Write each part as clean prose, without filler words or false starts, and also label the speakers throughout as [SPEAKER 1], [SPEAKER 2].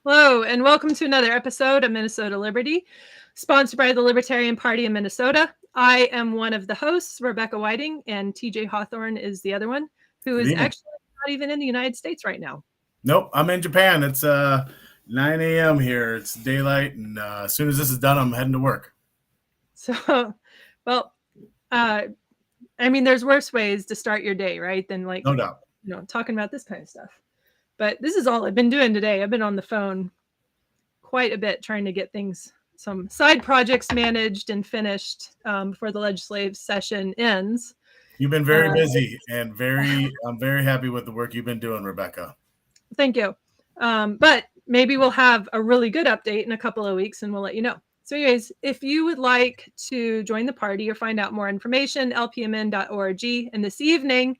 [SPEAKER 1] Hello, and welcome to another episode of Minnesota Liberty, sponsored by the Libertarian Party in Minnesota. I am one of the hosts, Rebecca Whiting, and TJ Hawthorne is the other one, who is actually not even in the United States right now.
[SPEAKER 2] Nope, I'm in Japan. It's 9 a.m. here. It's daylight, and as soon as this is done, I'm heading to work.
[SPEAKER 1] So, well, I mean, there's worse ways to start your day, right? Than like,
[SPEAKER 2] no doubt,
[SPEAKER 1] talking about this kind of stuff. But this is all I've been doing today. I've been on the phone quite a bit trying to get some side projects managed and finished before the legislative session ends.
[SPEAKER 2] You've been very busy, and I'm very happy with the work you've been doing, Rebecca.
[SPEAKER 1] Thank you. But maybe we'll have a really good update in a couple of weeks, and we'll let you know. So anyways, if you would like to join the party or find out more information, lpmn.org. And this evening,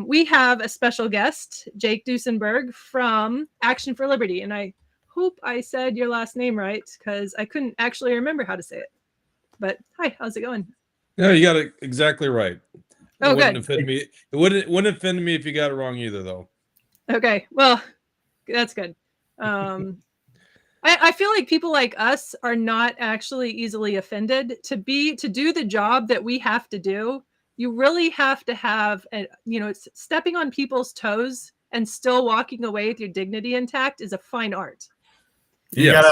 [SPEAKER 1] we have a special guest, Jake Dusenberg from Action for Liberty. And I hope I said your last name right, because I couldn't actually remember how to say it. But hi, how's it going?
[SPEAKER 3] Yeah, you got it exactly right.
[SPEAKER 1] Oh,
[SPEAKER 3] wouldn't
[SPEAKER 1] good.
[SPEAKER 3] Offend me. It wouldn't offend me if you got it wrong either, though.
[SPEAKER 1] Okay, well, that's good. I feel like people like us are not actually easily offended. To do the job that we have to do, you really have to have, it's stepping on people's toes and still walking away with your dignity intact is a fine art.
[SPEAKER 3] Yeah.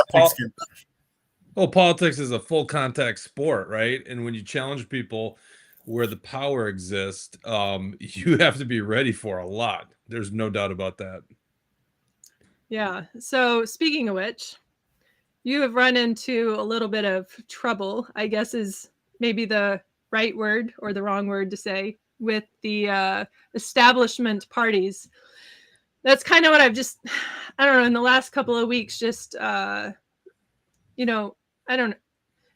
[SPEAKER 3] Politics is a full contact sport, right? And when you challenge people where the power exists, you have to be ready for a lot. There's no doubt about that.
[SPEAKER 1] Yeah. So speaking of which, you have run into a little bit of trouble, I guess is maybe the right word or the wrong word to say, with the establishment parties. That's kind of what I've I don't know, in the last couple of weeks,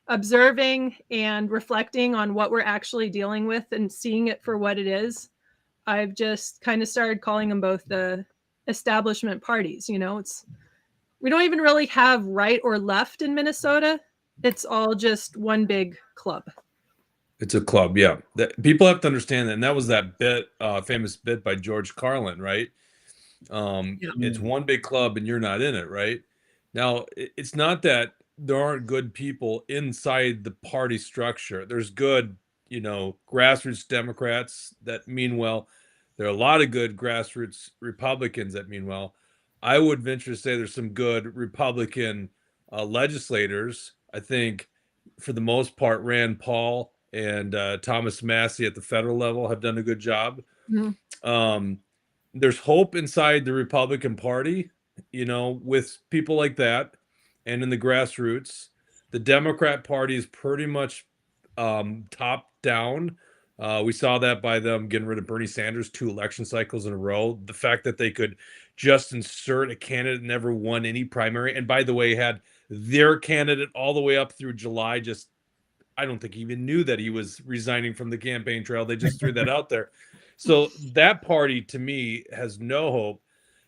[SPEAKER 1] observing and reflecting on what we're actually dealing with and seeing it for what it is. I've just kind of started calling them both the establishment parties. We don't even really have right or left in Minnesota. It's all just one big club.
[SPEAKER 3] It's a club, yeah. People have to understand that, and that was that famous bit by George Carlin, right? It's one big club, and you're not in it, right? Now, it's not that there aren't good people inside the party structure. There's good, grassroots Democrats that mean well. There are a lot of good grassroots Republicans that mean well. I would venture to say there's some good Republican legislators. I think, for the most part, Rand Paul and Thomas Massie at the federal level have done a good job. Mm-hmm. There's hope inside the Republican Party, with people like that, and in the grassroots. The Democrat Party is pretty much top down. We saw that by them getting rid of Bernie Sanders 2 election cycles in a row. The fact that they could just insert a candidate never won any primary, and by the way, had their candidate all the way up through July. I don't think he even knew that he was resigning from the campaign trail. They just threw that out there. So that party, to me, has no hope.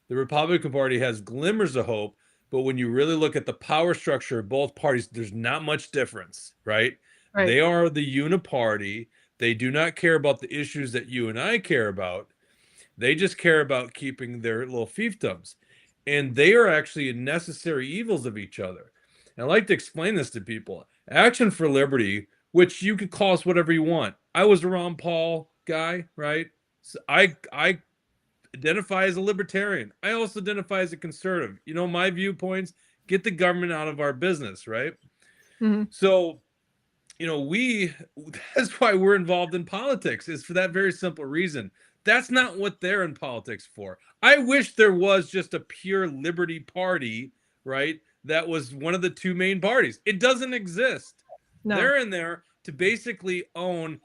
[SPEAKER 3] The Republican Party has glimmers of hope, but when you really look at the power structure of both parties, there's not much difference, right? They are the uniparty. They do not care about the issues that you and I care about. They just care about keeping their little fiefdoms. And they are actually necessary evils of each other. And I like to explain this to people. Action for Liberty, which you could call us whatever you want. I was a Ron Paul guy, right? So I identify as a libertarian. I also identify as a conservative. My viewpoints, get the government out of our business, right? Mm-hmm. So, that's why we're involved in politics, is for that very simple reason. That's not what they're in politics for. I wish there was just a pure liberty party, right? That was one of the 2 main parties. It doesn't exist. No. They're in there to basically own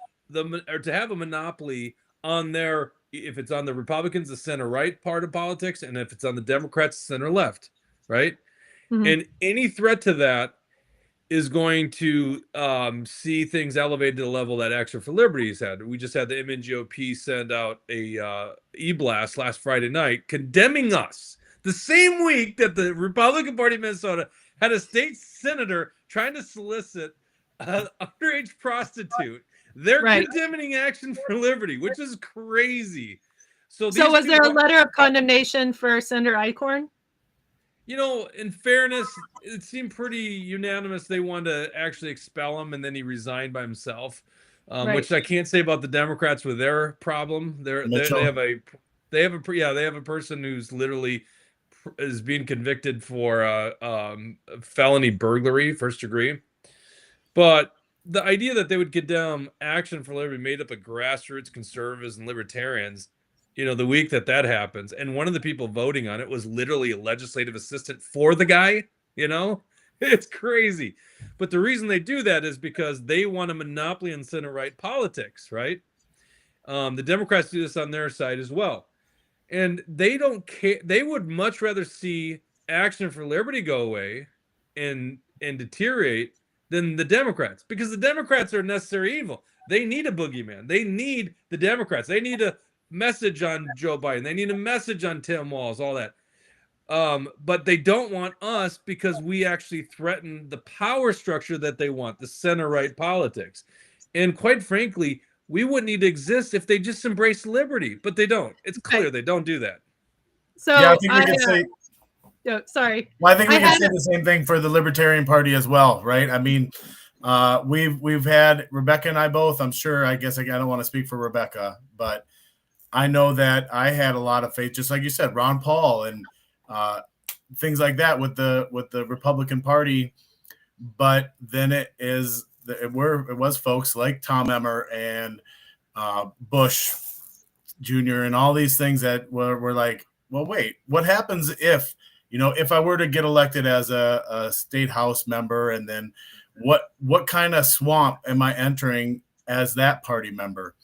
[SPEAKER 3] or to have a monopoly on their, if it's on the Republicans, the center-right part of politics, and if it's on the Democrats, center-left, right? Mm-hmm. And any threat to that is going to see things elevated to the level that Action for Liberty has had. We just had the MNGOP send out a e-blast last Friday night condemning us. The same week that the Republican Party of Minnesota had a state senator trying to solicit an underage prostitute, they're condemning Action for Liberty, which is crazy. So
[SPEAKER 1] was there a letter of condemnation for Senator Eichhorn?
[SPEAKER 3] You know, in fairness, it seemed pretty unanimous they wanted to actually expel him, and then he resigned by himself.
[SPEAKER 1] Right.
[SPEAKER 3] Which I can't say about the Democrats with their problem. They
[SPEAKER 2] Mitchell.
[SPEAKER 3] have a person who's literally is being convicted for felony burglary, first degree. But the idea that they would condemn Action for Liberty, made up of grassroots conservatives and libertarians, you know, the week that happens, and one of the people voting on it was literally a legislative assistant for the guy, you know, it's crazy. But the reason they do that is because they want a monopoly on center-right politics, right? The Democrats do this on their side as well. And they don't care. They would much rather see Action for Liberty go away and deteriorate than the Democrats, because the Democrats are a necessary evil. They need a boogeyman. They need the Democrats. They need a message on Joe Biden. They need a message on Tim Walz, all that. But they don't want us because we actually threaten the power structure that they want, the center-right politics. And quite frankly, we wouldn't need to exist if they just embraced liberty, but they don't. It's clear they don't do that.
[SPEAKER 1] So
[SPEAKER 2] yeah, I think we can say.
[SPEAKER 1] Oh, sorry.
[SPEAKER 2] Well, I think we can say the same thing for the Libertarian Party as well, right? I mean, we've had Rebecca and I both. I'm sure. I guess I don't want to speak for Rebecca, but I know that I had a lot of faith, just like you said, Ron Paul and things like that with the Republican Party. But then it was folks like Tom Emmer and Bush Jr. and all these things that were like, well, wait, what happens if, if I were to get elected as a state house member, and then what kind of swamp am I entering as that party member?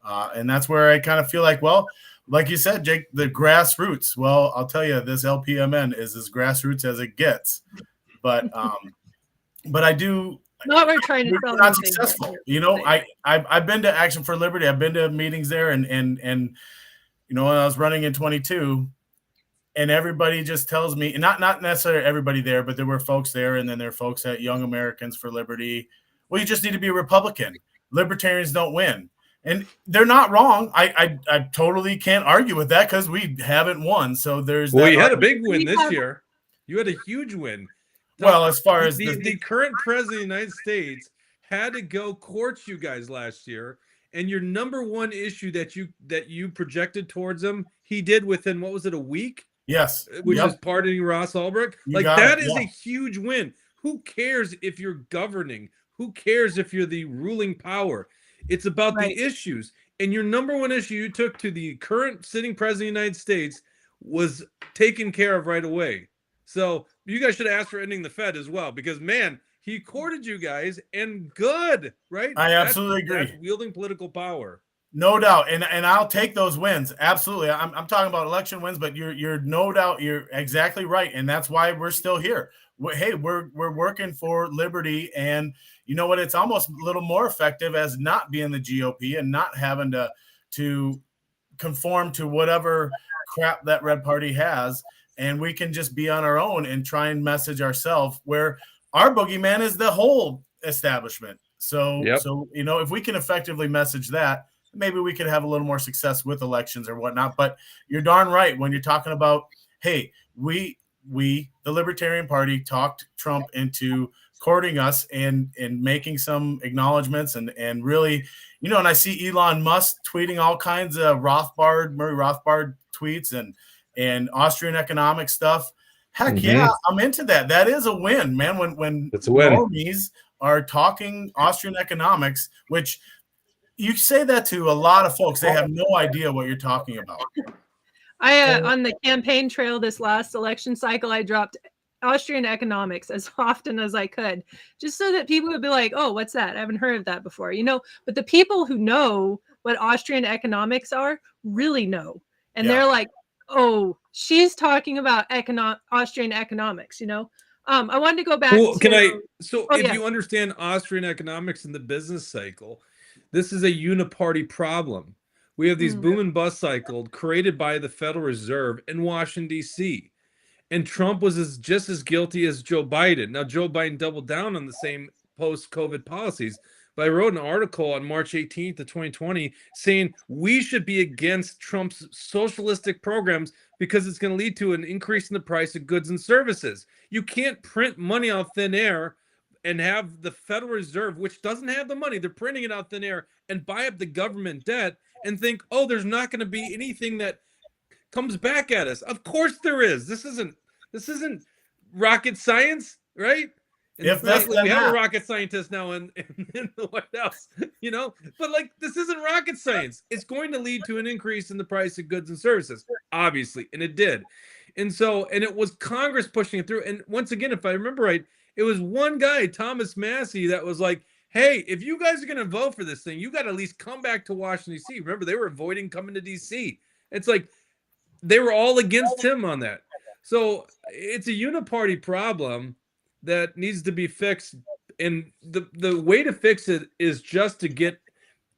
[SPEAKER 2] And that's where I kind of feel like, well, like you said, Jake, the grassroots. Well, I'll tell you, this LPMN is as grassroots as it gets. But I do.
[SPEAKER 1] Not we're trying to sell
[SPEAKER 2] not successful. I've been to Action for Liberty. I've been to meetings there, and when I was running in 22. And everybody just tells me, and not necessarily everybody there, but there were folks there, and then there are folks at Young Americans for Liberty. Well, you just need to be a Republican. Libertarians don't win. And they're not wrong. I totally can't argue with that because we haven't won. So there's
[SPEAKER 3] well, you had a big win this year. You had a huge win.
[SPEAKER 2] Well, as far as
[SPEAKER 3] the current president of the United States had to go court you guys last year, and your number one issue that you projected towards him, he did within, what was it, a week?
[SPEAKER 2] Yes.
[SPEAKER 3] Which is pardoning Ross Ulbricht. That is a huge win. Who cares if you're governing? Who cares if you're the ruling power? It's about the issues. And your number one issue you took to the current sitting president of the United States was taken care of right away. So you guys should ask for ending the Fed as well, because, man, he courted you guys, and good, right?
[SPEAKER 2] I absolutely agree.
[SPEAKER 3] That's wielding political power.
[SPEAKER 2] No doubt, and I'll take those wins. Absolutely, I'm talking about election wins, but you're no doubt, you're exactly right, and that's why we're still here. We're working for liberty, and you know what? It's almost a little more effective as not being the GOP and not having to conform to whatever crap that red party has, and we can just be on our own and try and message ourselves. Where our boogeyman is the whole establishment. So if we can effectively message that, maybe we could have a little more success with elections or whatnot. But you're darn right when you're talking about, hey, we the Libertarian Party talked Trump into courting us and making some acknowledgments and really, and I see Elon Musk tweeting all kinds of Murray Rothbard tweets and Austrian economic stuff. Heck yeah, I'm into that. That is a win, man. When normies are talking Austrian economics, which you say that to a lot of folks, they have no idea what you're talking about.
[SPEAKER 1] I on the campaign trail this last election cycle, I dropped Austrian economics as often as I could, just so that people would be like, "Oh, what's that? I haven't heard of that before." But the people who know what Austrian economics are really know, and they're like, "Oh, she's talking about Austrian economics." I wanted to go back.
[SPEAKER 3] If you understand Austrian economics in the business cycle, this is a uniparty problem. We have these boom and bust cycles created by the Federal Reserve in Washington, D.C. And Trump was just as guilty as Joe Biden. Now, Joe Biden doubled down on the same post-COVID policies, but I wrote an article on March 18th of 2020 saying we should be against Trump's socialistic programs because it's going to lead to an increase in the price of goods and services. You can't print money out of thin air and have the Federal Reserve, which doesn't have the money, they're printing it out thin air, and buy up the government debt and think, oh, there's not going to be anything that comes back at us. Of course there is. This isn't rocket science, right? And
[SPEAKER 2] If this,
[SPEAKER 3] we have a rocket scientist now in the White House, you know, but like this isn't rocket science. It's going to lead to an increase in the price of goods and services, obviously, and it did. And so, and it was Congress pushing it through. And once again, if I remember right, it was one guy, Thomas Massey, that was like, hey, if you guys are going to vote for this thing, you got to at least come back to Washington, D.C. Remember, they were avoiding coming to D.C. It's like they were all against him on that. So it's a uniparty problem that needs to be fixed. And the way to fix it is just to get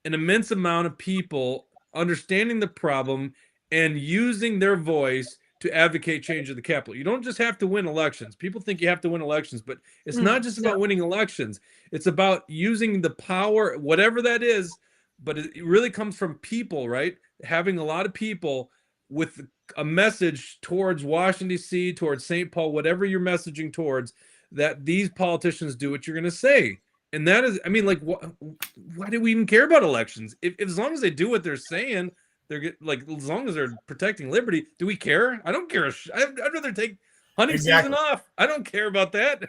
[SPEAKER 3] an immense amount of people understanding the problem and using their voice to advocate change of the Capitol. You don't just have to win elections. People think you have to win elections, but it's not just about winning elections. It's about using the power, whatever that is, but it really comes from people, right? Having a lot of people with a message towards Washington, D.C., towards St. Paul, whatever you're messaging towards, that these politicians do what you're going to say. And that is, I mean, like, why do we even care about elections? If as long as they do what they're saying, they're like, as long as they're protecting liberty, do we care? I don't care. I'd rather take hunting season off. I don't care about that.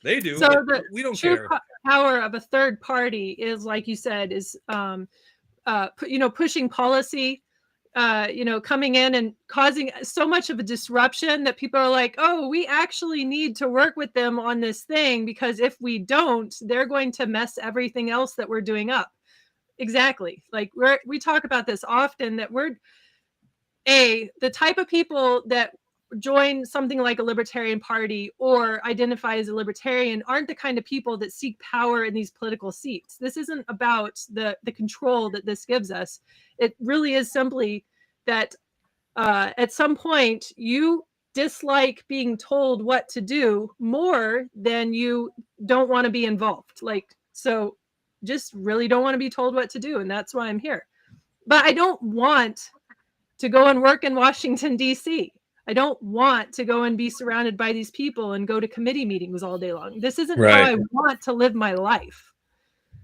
[SPEAKER 3] They do.
[SPEAKER 1] So
[SPEAKER 3] we don't
[SPEAKER 1] true
[SPEAKER 3] care.
[SPEAKER 1] Power of a third party is, like you said, is pushing policy, coming in and causing so much of a disruption that people are like, oh, we actually need to work with them on this thing, because if we don't, they're going to mess everything else that we're doing up. Exactly. Like we talk about this often, that we're the type of people that join something like a libertarian party or identify as a libertarian aren't the kind of people that seek power in these political seats. This isn't about the control that this gives us. It really is simply that at some point you dislike being told what to do more than you don't want to be involved. So just really don't want to be told what to do. And that's why I'm here. But I don't want to go and work in Washington, D.C. I don't want to go and be surrounded by these people and go to committee meetings all day long. This isn't how I want to live my life.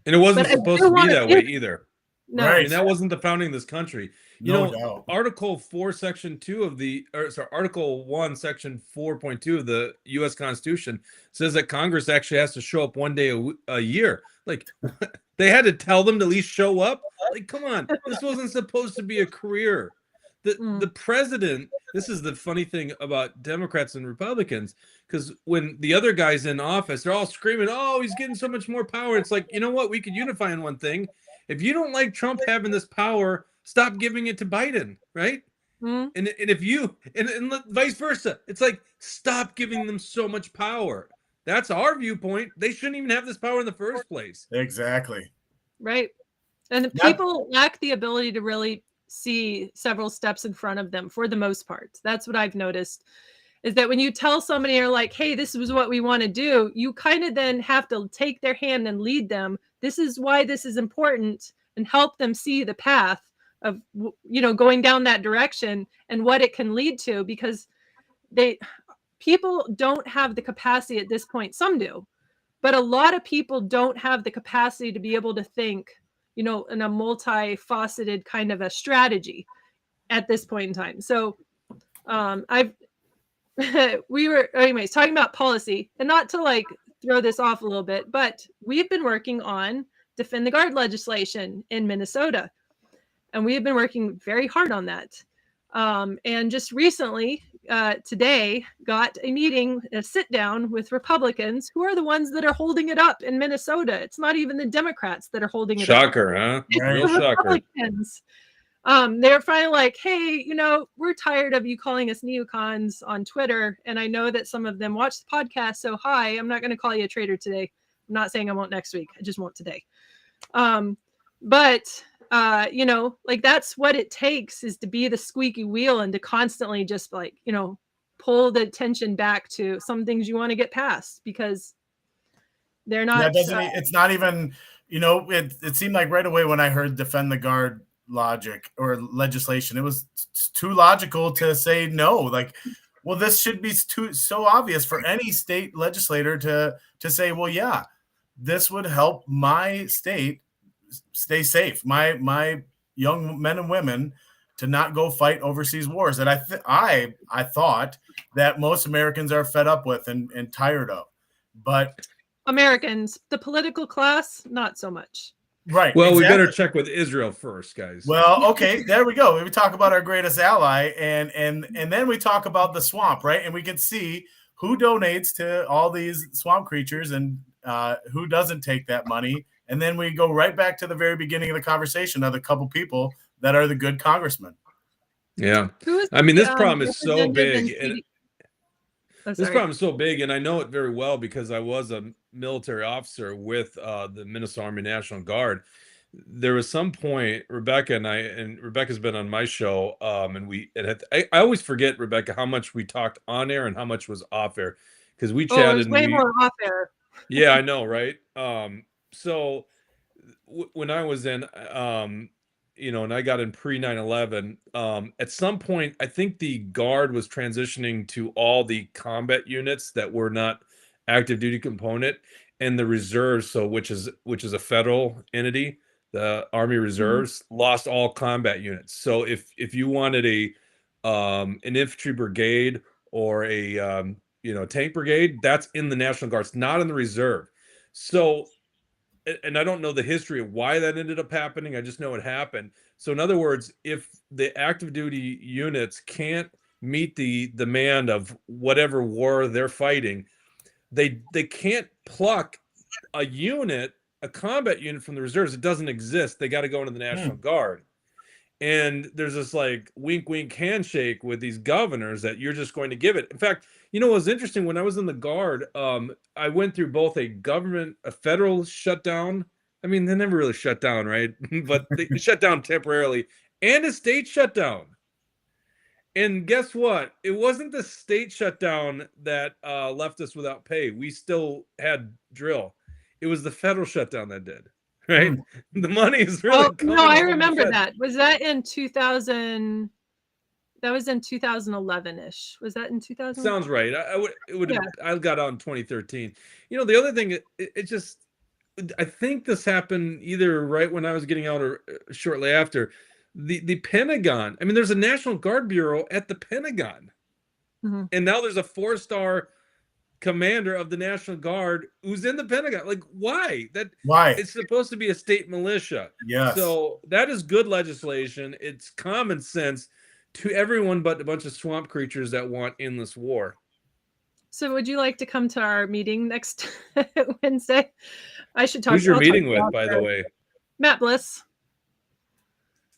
[SPEAKER 3] And it wasn't supposed to be that way either.
[SPEAKER 1] No.
[SPEAKER 3] Right. And that wasn't the founding of this country.
[SPEAKER 2] No doubt.
[SPEAKER 3] Article 4, Section 2 of Article 1, Section 4.2 of the U.S. Constitution says that Congress actually has to show up one day a year. Like, they had to tell them to at least show up. Like, come on, this wasn't supposed to be a career. The president, this is the funny thing about Democrats and Republicans, because when the other guy's in office, they're all screaming, oh, he's getting so much more power. It's like, you know what? We could unify in one thing. If you don't like Trump having this power, stop giving it to Biden, right? And if you, and vice versa, it's like, stop giving them so much power. That's our viewpoint. They shouldn't even have this power in the first place.
[SPEAKER 2] Exactly.
[SPEAKER 1] Right. And people lack the ability to really see several steps in front of them for the most part. That's what I've noticed, is that when you tell somebody, you're like, hey, this is what we want to do, you kind of then have to take their hand and lead them. This is why this is important, and help them see the path of, going down that direction and what it can lead to, because people don't have the capacity at this point. Some do, but a lot of people don't have the capacity to be able to think, in a multifaceted kind of a strategy at this point in time. So we were anyways talking about policy, and not to throw this off a little bit, but we've been working on Defend the Guard legislation in Minnesota, and we have been working very hard on that. And just recently, today, got a sit down with Republicans, who are the ones that are holding it up in Minnesota. It's not even the Democrats that are holding it up.
[SPEAKER 3] Shocker, huh? Real shocker.
[SPEAKER 1] Republicans. They're finally like, hey, we're tired of you calling us neocons on Twitter. And I know that some of them watch the podcast. So hi, I'm not going to call you a traitor today. I'm not saying I won't next week. I just won't today. But that's what it takes, is to be the squeaky wheel and to constantly just pull the attention back to some things you want to get past, because they're not.
[SPEAKER 2] It's not even It seemed like right away when I heard defend the guard logic or legislation, it was too logical to say no. Like, well, this should be so obvious for any state legislator to say, well, yeah, this would help my state stay safe, my young men and women to not go fight overseas wars that I thought that most Americans are fed up with and tired of. But
[SPEAKER 1] Americans, the political class, not so much.
[SPEAKER 2] Right.
[SPEAKER 3] Well,
[SPEAKER 2] exactly.
[SPEAKER 3] we better check with Israel first, guys.
[SPEAKER 2] Well, okay, there we go. We talk about our greatest ally, and then we talk about the swamp, right? And we can see who donates to all these swamp creatures and who doesn't take that money. And then we go right back to the very beginning of the conversation of the couple people that are the good congressmen.
[SPEAKER 3] Yeah. I mean, this problem is so big. And this problem is so big, and I know it very well because I was a military officer with the Minnesota Army National Guard. There was some point, Rebecca and Rebecca's been on my show, I always forget, Rebecca, how much we talked on air and how much was off air, because we chatted.
[SPEAKER 1] Way more off air.
[SPEAKER 3] Yeah, I know, right? So when I was in, and I got in pre 9/11. At some point, I think the Guard was transitioning to all the combat units that were not active duty component, and the reserves, which is a federal entity, the Army Reserves, lost all combat units. So if you wanted an infantry brigade or a tank brigade, that's in the National Guard. It's not in the reserve. So, and I don't know the history of why that ended up happening. I just know it happened. So in other words, if the active duty units can't meet the demand of whatever war they're fighting, they can't pluck a combat unit from the reserves. It doesn't exist. They got to go into the National Guard. And there's this like wink, wink handshake with these governors that you're just going to give it. In fact, what was interesting when I was in the Guard, I went through both a federal shutdown. I mean, they never really shut down, right? But they shut down temporarily, and a state shutdown. And guess what? It wasn't the state shutdown that left us without pay. We still had drill. It was the federal shutdown that did. Right? The money is really coming.
[SPEAKER 1] No, I remember that. Was that in 2000? That was in 2011-ish. Was that in 2000?
[SPEAKER 3] Sounds right. I got out in 2013. The other thing, I think this happened either right when I was getting out or shortly after. The Pentagon. I mean, there's a National Guard Bureau at the Pentagon. Mm-hmm. And now there's a 4-star commander of the National Guard who's in the Pentagon. Like, why?
[SPEAKER 2] Why?
[SPEAKER 3] It's supposed to be a state militia.
[SPEAKER 2] Yes.
[SPEAKER 3] So that is good legislation. It's common sense to everyone but a bunch of swamp creatures that want endless war.
[SPEAKER 1] So would you like to come to our meeting next Wednesday? I should talk.
[SPEAKER 3] Who's your meeting with, by the way?
[SPEAKER 1] Matt Bliss.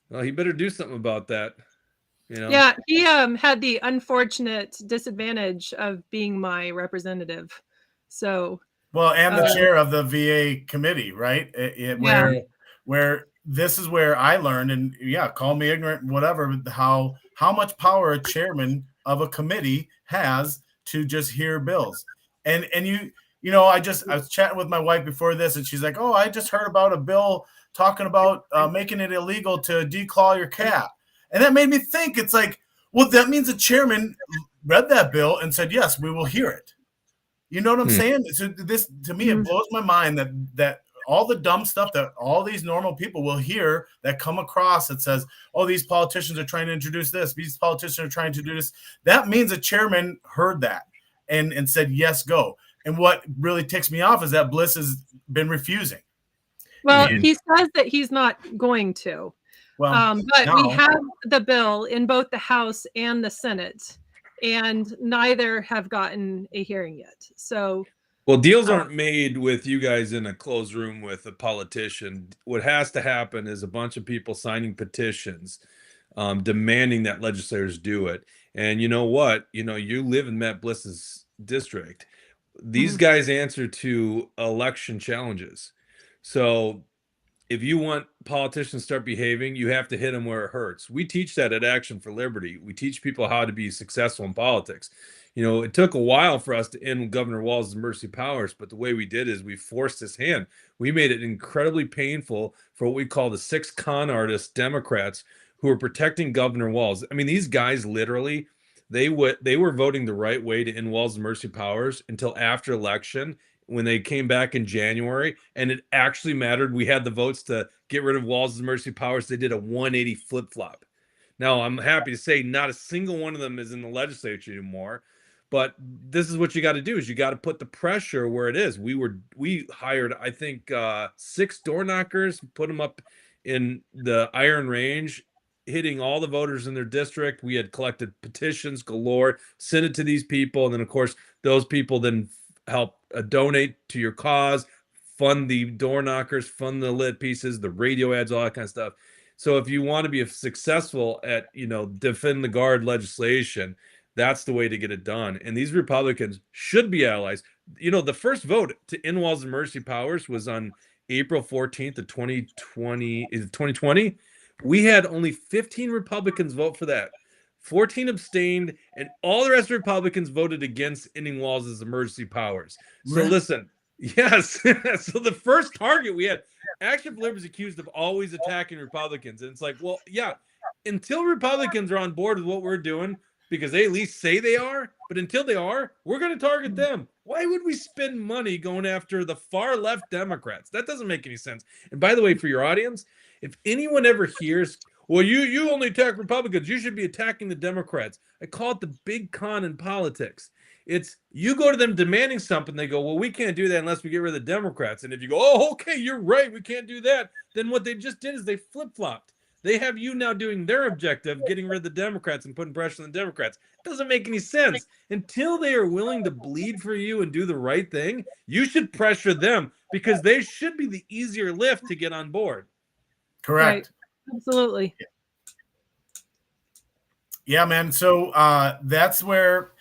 [SPEAKER 3] Well, he better do something about that.
[SPEAKER 1] Yeah, he had the unfortunate disadvantage of being my representative. So
[SPEAKER 2] and the chair of the VA committee, right? Where this is where I learned, and call me ignorant, whatever, how much power a chairman of a committee has to just hear bills. And I was chatting with my wife before this, and she's like, "Oh, I just heard about a bill talking about making it illegal to declaw your cat." And that made me think, it's like, well, that means the chairman read that bill and said, yes, we will hear it. You know what I'm saying? So this, to me, it blows my mind that all the dumb stuff that all these normal people will hear that come across that says, oh, these politicians are trying to introduce this. These politicians are trying to do this. That means the chairman heard that and said, yes, go. And what really ticks me off is that Bliss has been refusing.
[SPEAKER 1] Well, he says that he's not going to. But we have the bill in both the House and the Senate, and neither have gotten a hearing yet. So,
[SPEAKER 3] well, deals aren't made with you guys in a closed room with a politician. What has to happen is a bunch of people signing petitions, demanding that legislators do it. And you know what? You live in Matt Bliss's district. These guys answer to election challenges. So if you want politicians to start behaving, you have to hit them where it hurts. We teach that at Action for Liberty. We teach people how to be successful in politics. It took a while for us to end Governor Walz's emergency powers, but the way we did is we forced his hand. We made it incredibly painful for what we call the 6 con artist Democrats who are protecting Governor Walz. I mean, these guys literally, they were voting the right way to end Walz's emergency powers until after election, when they came back in January, and it actually mattered. We had the votes to get rid of Walz's emergency powers. They did a 180 flip-flop. Now, I'm happy to say not a single one of them is in the legislature anymore, but this is what you got to do, is you got to put the pressure where it is. We hired, I think, 6 door knockers, put them up in the Iron Range, hitting all the voters in their district. We had collected petitions galore, sent it to these people, and then, of course, those people then help donate to your cause, fund the door knockers, fund the lit pieces, the radio ads, all that kind of stuff. So if you want to be successful at, defend the guard legislation, that's the way to get it done. And these Republicans should be allies. The first vote to end Walz's emergency powers was on April 14th of 2020. Is it 2020? We had only 15 Republicans vote for that. 14 abstained, and all the rest of Republicans voted against ending Walz's emergency powers. So listen, yes. So the first target we had, Action for Liberty is accused of always attacking Republicans. And it's like, well, yeah, until Republicans are on board with what we're doing, because they at least say they are, but until they are, we're going to target them. Why would we spend money going after the far left Democrats? That doesn't make any sense. And by the way, for your audience, if anyone ever hears, well, you only attack Republicans, you should be attacking the Democrats, I call it the big con in politics. It's you go to them demanding something, they go, well, we can't do that unless we get rid of the Democrats. And if you go, oh, okay, you're right, we can't do that, then what they just did is they flip-flopped. They have you now doing their objective, getting rid of the Democrats and putting pressure on the Democrats. It doesn't make any sense. Until they are willing to bleed for you and do the right thing, you should pressure them, because they should be the easier lift to get on board.
[SPEAKER 2] Correct.
[SPEAKER 1] Right. Absolutely.
[SPEAKER 2] Yeah, man. So that's where,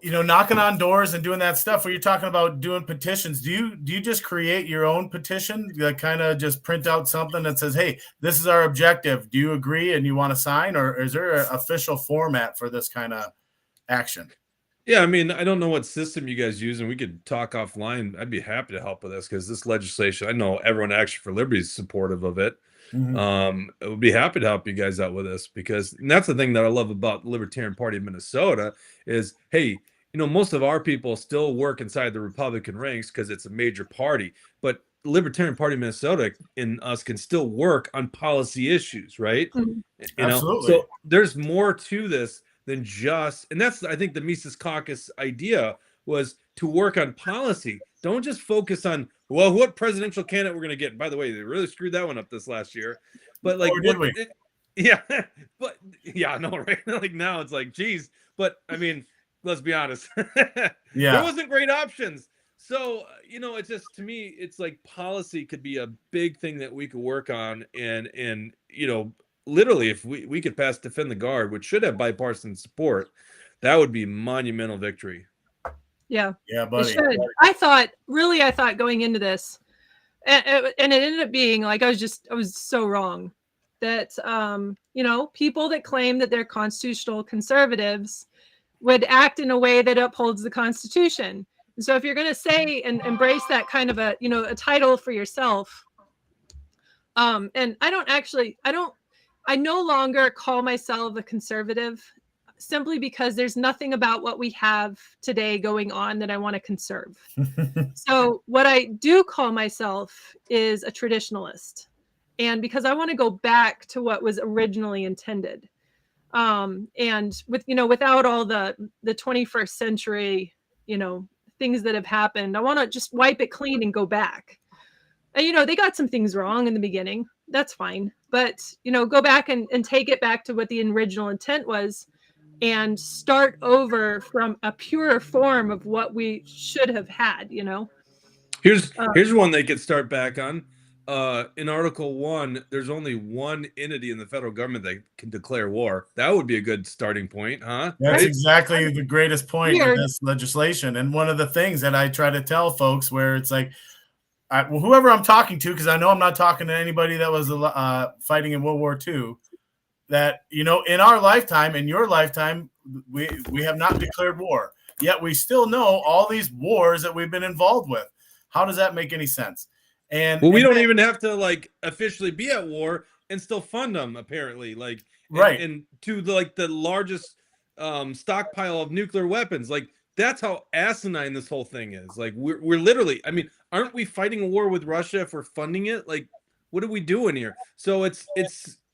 [SPEAKER 2] knocking on doors and doing that stuff, where you're talking about doing petitions. Do you just create your own petition? Like, kind of just print out something that says, hey, this is our objective. Do you agree and you want to sign? Or is there an official format for this kind of action?
[SPEAKER 3] Yeah, I mean, I don't know what system you guys use, and we could talk offline. I'd be happy to help with this, because this legislation, I know everyone at Action for Liberty is supportive of it. I would be happy to help you guys out with this, because that's the thing that I love about the Libertarian Party of Minnesota is, hey, most of our people still work inside the Republican ranks because it's a major party, but the Libertarian Party of Minnesota and us can still work on policy issues, right?
[SPEAKER 2] Absolutely.
[SPEAKER 3] So there's more to this than just, and that's, I think, the Mises Caucus idea was to work on policy. Don't just focus on, well, what presidential candidate we're going to get. And by the way, they really screwed that one up this last year. But like, yeah, but yeah, no, right? Like now it's like, geez, but I mean, let's be honest.
[SPEAKER 2] Yeah,
[SPEAKER 3] there wasn't great options. So, it's just, to me, it's like policy could be a big thing that we could work on. And literally, if we could pass Defend the Guard, which should have bipartisan support, that would be monumental victory.
[SPEAKER 1] Yeah.
[SPEAKER 2] Yeah, buddy.
[SPEAKER 1] I thought going into this, and it ended up being like, I was so wrong that, people that claim that they're constitutional conservatives would act in a way that upholds the Constitution. And so if you're going to say and embrace that kind of a title for yourself, and I no longer call myself a conservative, simply because there's nothing about what we have today going on that I want to conserve. So what I do call myself is a traditionalist. And because I want to go back to what was originally intended. And without all the 21st century, things that have happened, I want to just wipe it clean and go back. And, they got some things wrong in the beginning. That's fine. But, go back and take it back to what the original intent was, and start over from a purer form of what we should have had, Here's
[SPEAKER 3] one they could start back on. In Article 1, there's only one entity in the federal government that can declare war. That would be a good starting point, huh?
[SPEAKER 2] That's exactly the greatest point of this legislation. And one of the things that I try to tell folks, where it's like, whoever I'm talking to, because I know I'm not talking to anybody that was fighting in World War II, that, in our lifetime, in your lifetime, we have not declared war. Yet we still know all these wars that we've been involved with. How does that make any sense?
[SPEAKER 3] Well, we don't even have to officially be at war and still fund them, apparently.
[SPEAKER 2] Right.
[SPEAKER 3] And to the largest stockpile of nuclear weapons. That's how asinine this whole thing is. We're literally, aren't we fighting a war with Russia if we're funding it? What are we doing here? So it's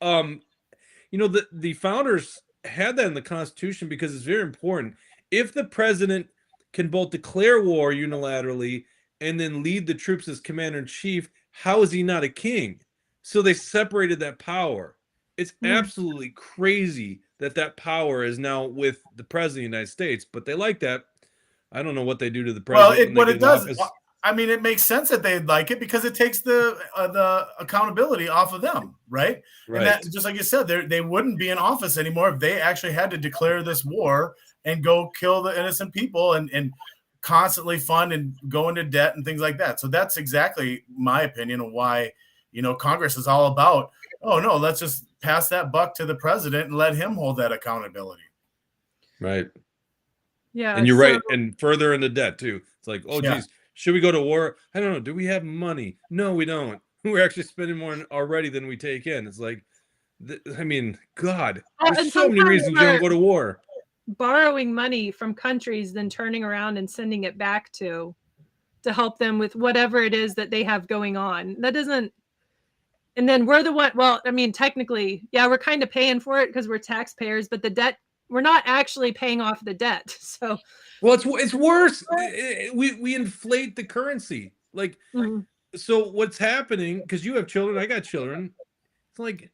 [SPEAKER 3] the founders had that in the Constitution because it's very important. If the president can both declare war unilaterally and then lead the troops as commander-in-chief, how is he not a king? So they separated that power. It's absolutely crazy that power is now with the president of the United States, but they like that. I don't know what they do to the president.
[SPEAKER 2] Well, it does. It makes sense that they'd like it because it takes the accountability off of them, right? And that, just like you said, they wouldn't be in office anymore if they actually had to declare this war and go kill the innocent people and constantly fund and go into debt and things like that. So that's exactly my opinion of why, Congress is all about, oh no, let's just pass that buck to the president and let him hold that accountability.
[SPEAKER 3] Right.
[SPEAKER 1] Yeah.
[SPEAKER 3] And you're right. And further into debt too. It's like, oh geez, should we go to war? I don't know. Do we have money? No, we don't. We're actually spending more already than we take in. It's like, God, there's so many reasons you don't go to war.
[SPEAKER 1] Borrowing money from countries, then turning around and sending it back to help them with whatever it is that they have going on. That doesn't. And then we're the one. Well, technically, yeah, we're kind of paying for it because we're taxpayers, but the debt, we're not actually paying off the debt. So,
[SPEAKER 3] well, it's worse. We inflate the currency. So what's happening? Because you have children, I got children. It's like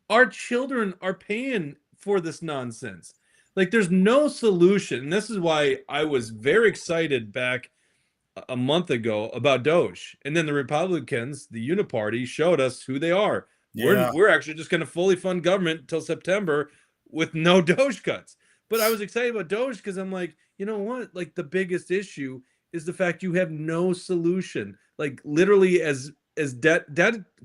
[SPEAKER 3] our children are paying for this nonsense. There's no solution. And this is why I was very excited back a month ago about Doge. And then the Republicans, the Uniparty, showed us who they are. Yeah. We're actually just going to fully fund government until September with no Doge cuts. But I was excited about Doge because I'm like, you know what? The biggest issue is the fact you have no solution. Literally as debt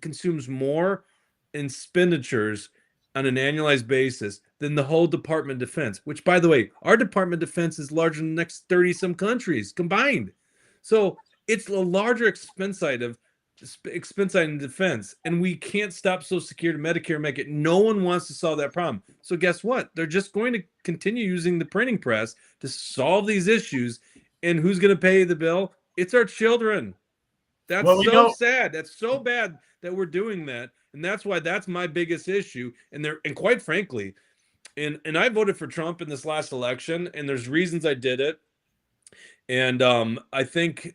[SPEAKER 3] consumes more expenditures on an annualized basis than the whole Department of Defense, which, by the way, our Department of Defense is larger than the next 30-some countries combined. So it's a larger expense item in defense, and we can't stop Social Security, Medicare, make it. No one wants to solve that problem. So guess what? They're just going to continue using the printing press to solve these issues. And who's going to pay the bill? It's our children. That's sad. That's so bad that we're doing that. And that's why that's my biggest issue. And quite frankly, and I voted for Trump in this last election, and there's reasons I did it. And I think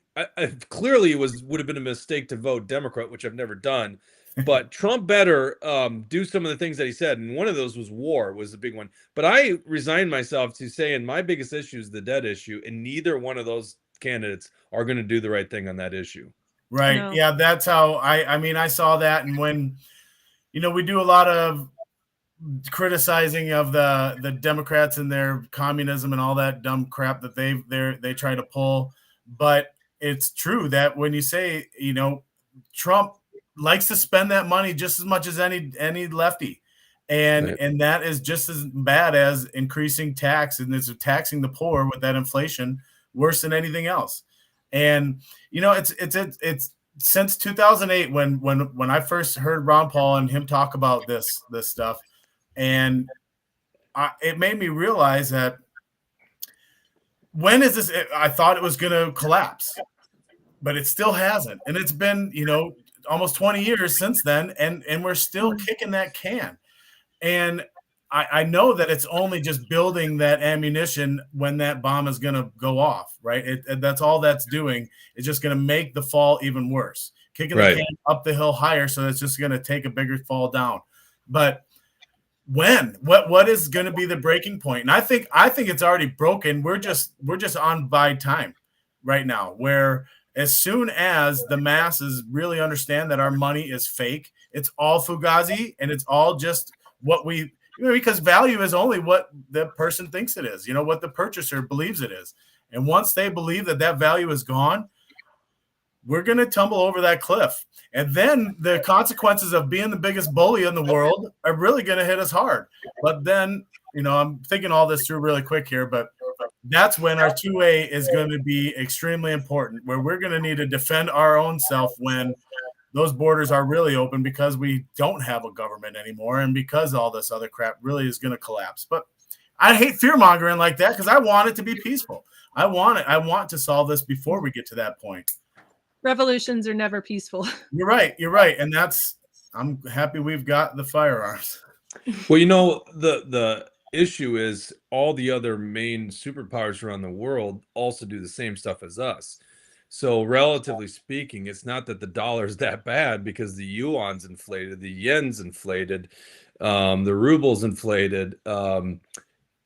[SPEAKER 3] clearly it would have been a mistake to vote Democrat, which I've never done. But Trump better do some of the things that he said. And one of those was war was the big one. But I resigned myself to saying my biggest issue is the debt issue. And neither one of those candidates are going to do the right thing on that issue.
[SPEAKER 2] Right. No. Yeah, that's how I saw that. And when, we do a lot of criticizing of the Democrats and their communism and all that dumb crap that they try to pull. But it's true that when you say, Trump likes to spend that money just as much as any lefty. And that is just as bad as increasing tax, and it's taxing the poor with that inflation worse than anything else. And it's since 2008 when I first heard Ron Paul and him talk about this stuff, and it made me realize that when is this? I thought it was going to collapse, but it still hasn't, and it's been almost 20 years since then, and we're still kicking that can. And I know that it's only just building that ammunition when that bomb is going to go off, right? That's all that's doing. It's just going to make the fall even worse, kicking the can up the hill higher, so it's just going to take a bigger fall down. But what is going to be the breaking point? And I think it's already broken. We're just on by time right now, where as soon as the masses really understand that our money is fake, it's all fugazi, and it's all just what we. Because value is only what the person thinks it is, what the purchaser believes it is. And once they believe that value is gone, we're going to tumble over that cliff. And then the consequences of being the biggest bully in the world are really going to hit us hard. But then, I'm thinking all this through really quick here, but that's when our 2A is going to be extremely important, where we're going to need to defend our own self when those borders are really open, because we don't have a government anymore and because all this other crap really is going to collapse. But I hate fear-mongering like that, because I want it to be peaceful. I want to solve this before we get to that point.
[SPEAKER 1] Revolutions are never peaceful.
[SPEAKER 2] You're right. And I'm happy we've got the firearms.
[SPEAKER 3] Well, the issue is all the other main superpowers around the world also do the same stuff as us. So relatively speaking, it's not that the dollar's that bad, because the yuan's inflated, the yen's inflated, the ruble's inflated,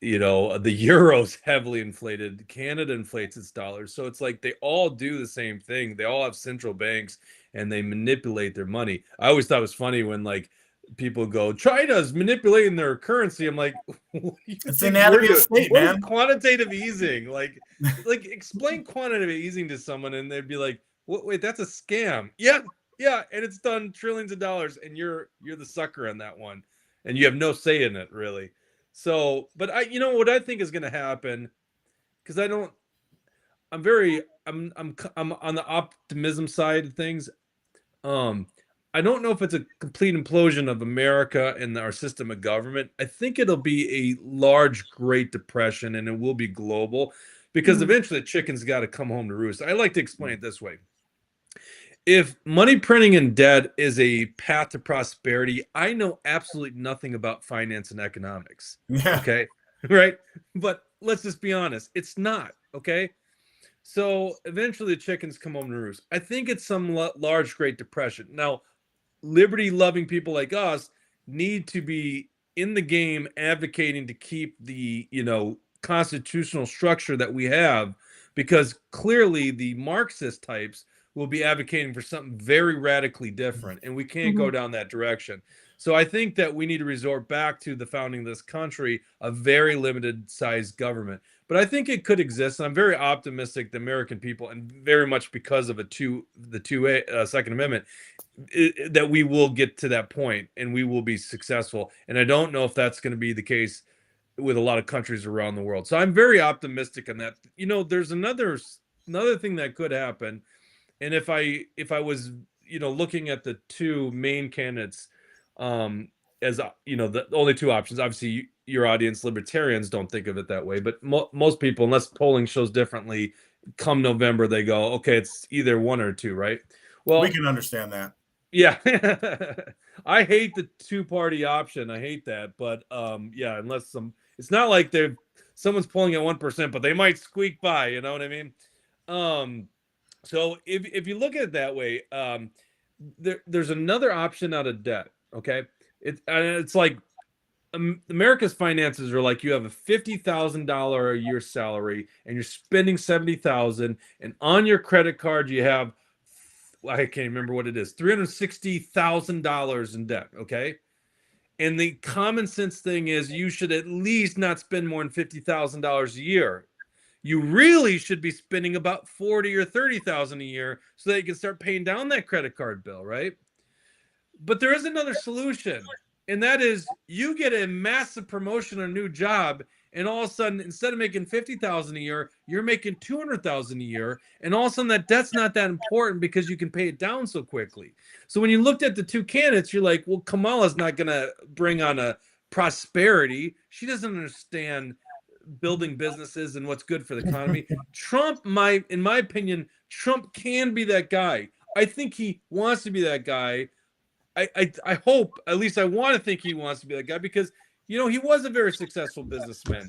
[SPEAKER 3] the euro's heavily inflated, Canada inflates its dollars. So it's like they all do the same thing. They all have central banks and they manipulate their money. I always thought it was funny when people go, China's manipulating their currency. I'm like,
[SPEAKER 2] it's anatomy of state, man.
[SPEAKER 3] Quantitative easing. Like explain quantitative easing to someone and they'd be like, wait, that's a scam. Yeah. And it's done trillions of dollars and you're the sucker on that one. And you have no say in it, really. So, but what I think is going to happen, because I'm on the optimism side of things. I don't know if it's a complete implosion of America and our system of government. I think it'll be a large Great Depression, and it will be global, because eventually the chicken's got to come home to roost. I like to explain it this way. If money printing and debt is a path to prosperity, I know absolutely nothing about finance and economics.
[SPEAKER 2] Yeah.
[SPEAKER 3] Okay. Right. But let's just be honest. It's not. Okay. So eventually the chickens come home to roost. I think it's some large Great Depression. Now, liberty-loving people like us need to be in the game advocating to keep the, constitutional structure that we have, because clearly the Marxist types will be advocating for something very radically different, and we can't go down that direction. So I think that we need to resort back to the founding of this country, a very limited sized government. But I think it could exist, and I'm very optimistic the American people, and very much because of the 2A Second Amendment, that we will get to that point and we will be successful. And I don't know if that's going to be the case with a lot of countries around the world. So I'm very optimistic on that. There's another thing that could happen. And if I was, looking at the two main candidates, as the only two options, obviously your audience, libertarians, don't think of it that way, but most people, unless polling shows differently, come November, they go, okay, it's either one or two, right? Well,
[SPEAKER 2] we can understand that.
[SPEAKER 3] Yeah. I hate the two-party option. I hate that. But unless it's not like someone's polling at 1%, but they might squeak by, you know what I mean? So if you look at it that way, there's another option out of debt. Okay. It's like America's finances are like, you have a $50,000 a year salary and you're spending $70,000, and on your credit card you have, I can't remember what it is, $360,000 in debt. Okay. And the common sense thing is you should at least not spend more than $50,000 a year. You really should be spending about $40,000 or $30,000 a year so that you can start paying down that credit card bill, right? But there is another solution, and that is you get a massive promotion or a new job, and all of a sudden, instead of making $50,000 a year, you're making $200,000 a year, and all of a sudden that debt's not that important because you can pay it down so quickly. So when you looked at the two candidates, you're like, well, Kamala's not going to bring on a prosperity. She doesn't understand building businesses and what's good for the economy. Trump, in my opinion, Trump can be that guy. I think he wants to be that guy. I hope, at least I want to think he wants to be that guy, because he was a very successful businessman.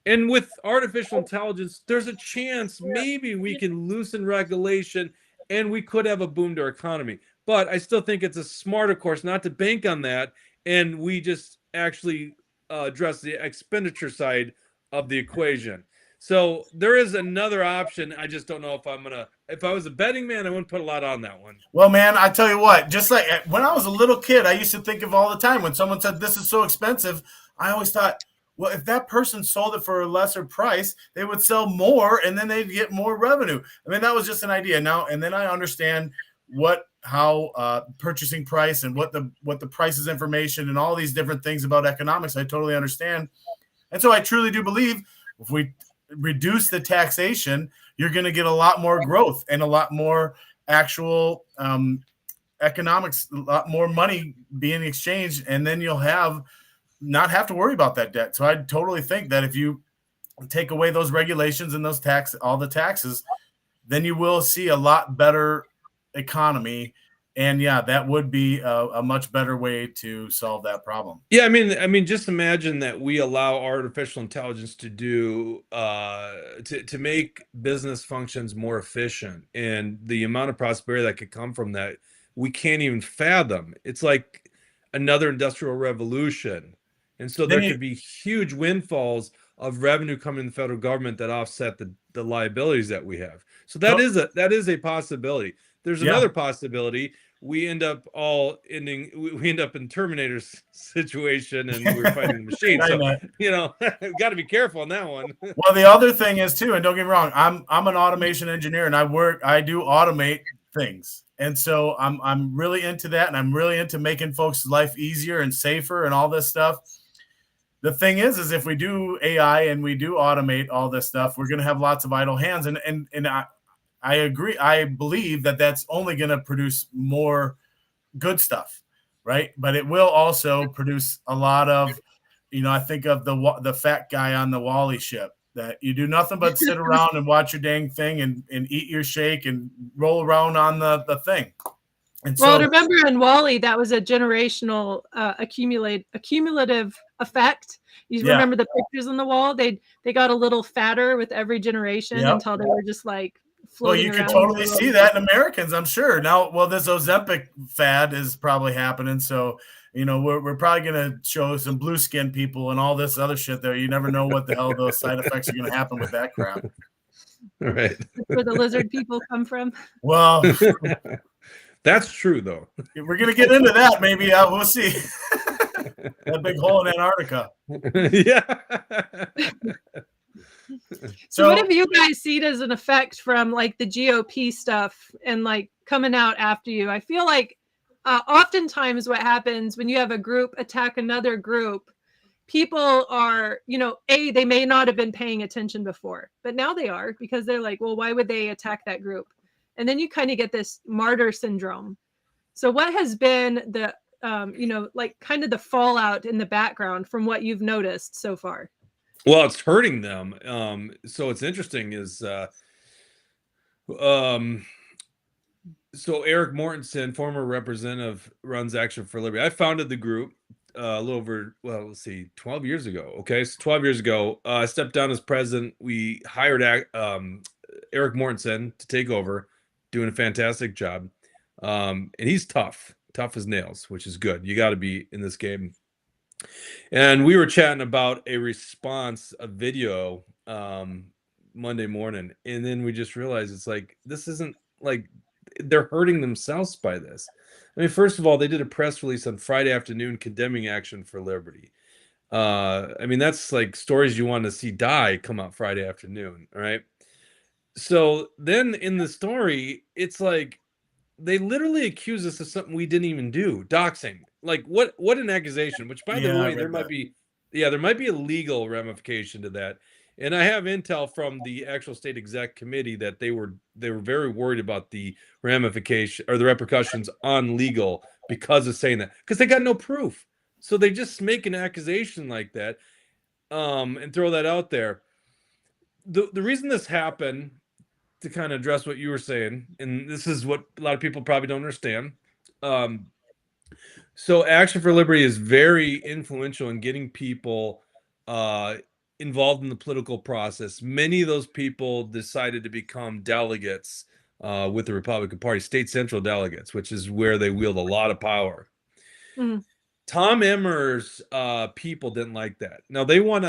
[SPEAKER 3] And with artificial intelligence, there's a chance maybe we can loosen regulation and we could have a boom to our economy. But I still think it's a smarter course not to bank on that, and we just actually address the expenditure side of the equation. So there is another option. I just don't know if I was a betting man, I wouldn't put a lot on that one.
[SPEAKER 2] Well, man, I tell you what, just like when I was a little kid, I used to think of all the time when someone said this is so expensive, I always thought, Well, if that person sold it for a lesser price, they would sell more and then they'd get more revenue. I mean, that was just an idea now. And then I understand how purchasing price and what the price is information and all these different things about economics. I totally understand. And so I truly do believe if we reduce the taxation, you're going to get a lot more growth and a lot more actual economics, a lot more money being exchanged, and then you'll not have to worry about that debt. So I totally think that if you take away those regulations and all the taxes, then you will see a lot better economy. And yeah, that would be a much better way to solve that problem.
[SPEAKER 3] Yeah, I mean, just imagine that we allow artificial intelligence to do to make business functions more efficient, and the amount of prosperity that could come from that, we can't even fathom. It's like another industrial revolution, and so there could be huge windfalls of revenue coming in the federal government that offset the liabilities that we have. So that is a possibility. There's another possibility. We end up we end up in Terminator's situation, and we're fighting the machine. So we got to be careful on that one.
[SPEAKER 2] Well, the other thing is too, and don't get me wrong, I'm an automation engineer, and I do automate things, and so I'm really into that, and I'm really into making folks' life easier and safer and all this stuff. The thing is if we do AI and we do automate all this stuff, we're going to have lots of idle hands, and I agree. I believe that that's only going to produce more good stuff, right? But it will also produce a lot of, I think of the fat guy on the Wall-E ship, that you do nothing but sit around and watch your dang thing and eat your shake and roll around on the thing. And
[SPEAKER 1] well, remember in Wall-E, that was a generational accumulative effect. You remember the pictures on the wall? They got a little fatter with every generation until they were just like,
[SPEAKER 2] well, you can totally see that in Americans, I'm sure. Now, this Ozempic fad is probably happening. So, we're probably going to show some blue skin people and all this other shit there. You never know what the hell those side effects are going to happen with that crap.
[SPEAKER 3] Right.
[SPEAKER 1] That's where the lizard people come from.
[SPEAKER 2] Well,
[SPEAKER 3] that's true, though.
[SPEAKER 2] We're going to get into that. Maybe we'll see. That big hole in Antarctica.
[SPEAKER 3] Yeah.
[SPEAKER 1] So what have you guys seen as an effect from like the GOP stuff and like coming out after you? I feel like oftentimes what happens when you have a group attack another group, people are, they may not have been paying attention before, but now they are, because they're like, well, why would they attack that group? And then you kind of get this martyr syndrome. So what has been the, like kind of the fallout in the background from what you've noticed so far?
[SPEAKER 3] Well, it's hurting them. So it's interesting is, so Eric Mortensen, former representative, runs Action for Liberty. I founded the group a little over, 12 years ago. Okay, so 12 years ago, I stepped down as president. We hired Eric Mortensen to take over, doing a fantastic job. And he's tough as nails, which is good. You got to be in this game. And we were chatting about a response, a video, Monday morning, and then we just realized it's like, this isn't like, they're hurting themselves by this. I mean, first of all, they did a press release on Friday afternoon condemning Action for Liberty. I mean, that's like stories you want to see die come out Friday afternoon, right? So then in the story, it's like they literally accuse us of something we didn't even do, doxing. Like what an accusation, which by the way, there might be a legal ramification to that. And I have intel from the actual state exec committee that they were very worried about the ramification or the repercussions on legal because of saying that, because they got no proof. So they just make an accusation like that, and throw that out there. The reason this happened, to kind of address what you were saying, and this is what a lot of people probably don't understand. So Action for Liberty is very influential in getting people involved in the political process. Many of those people decided to become delegates with the Republican Party, state central delegates, which is where they wield a lot of power. Mm-hmm. Tom Emmer's people didn't like that. Now they want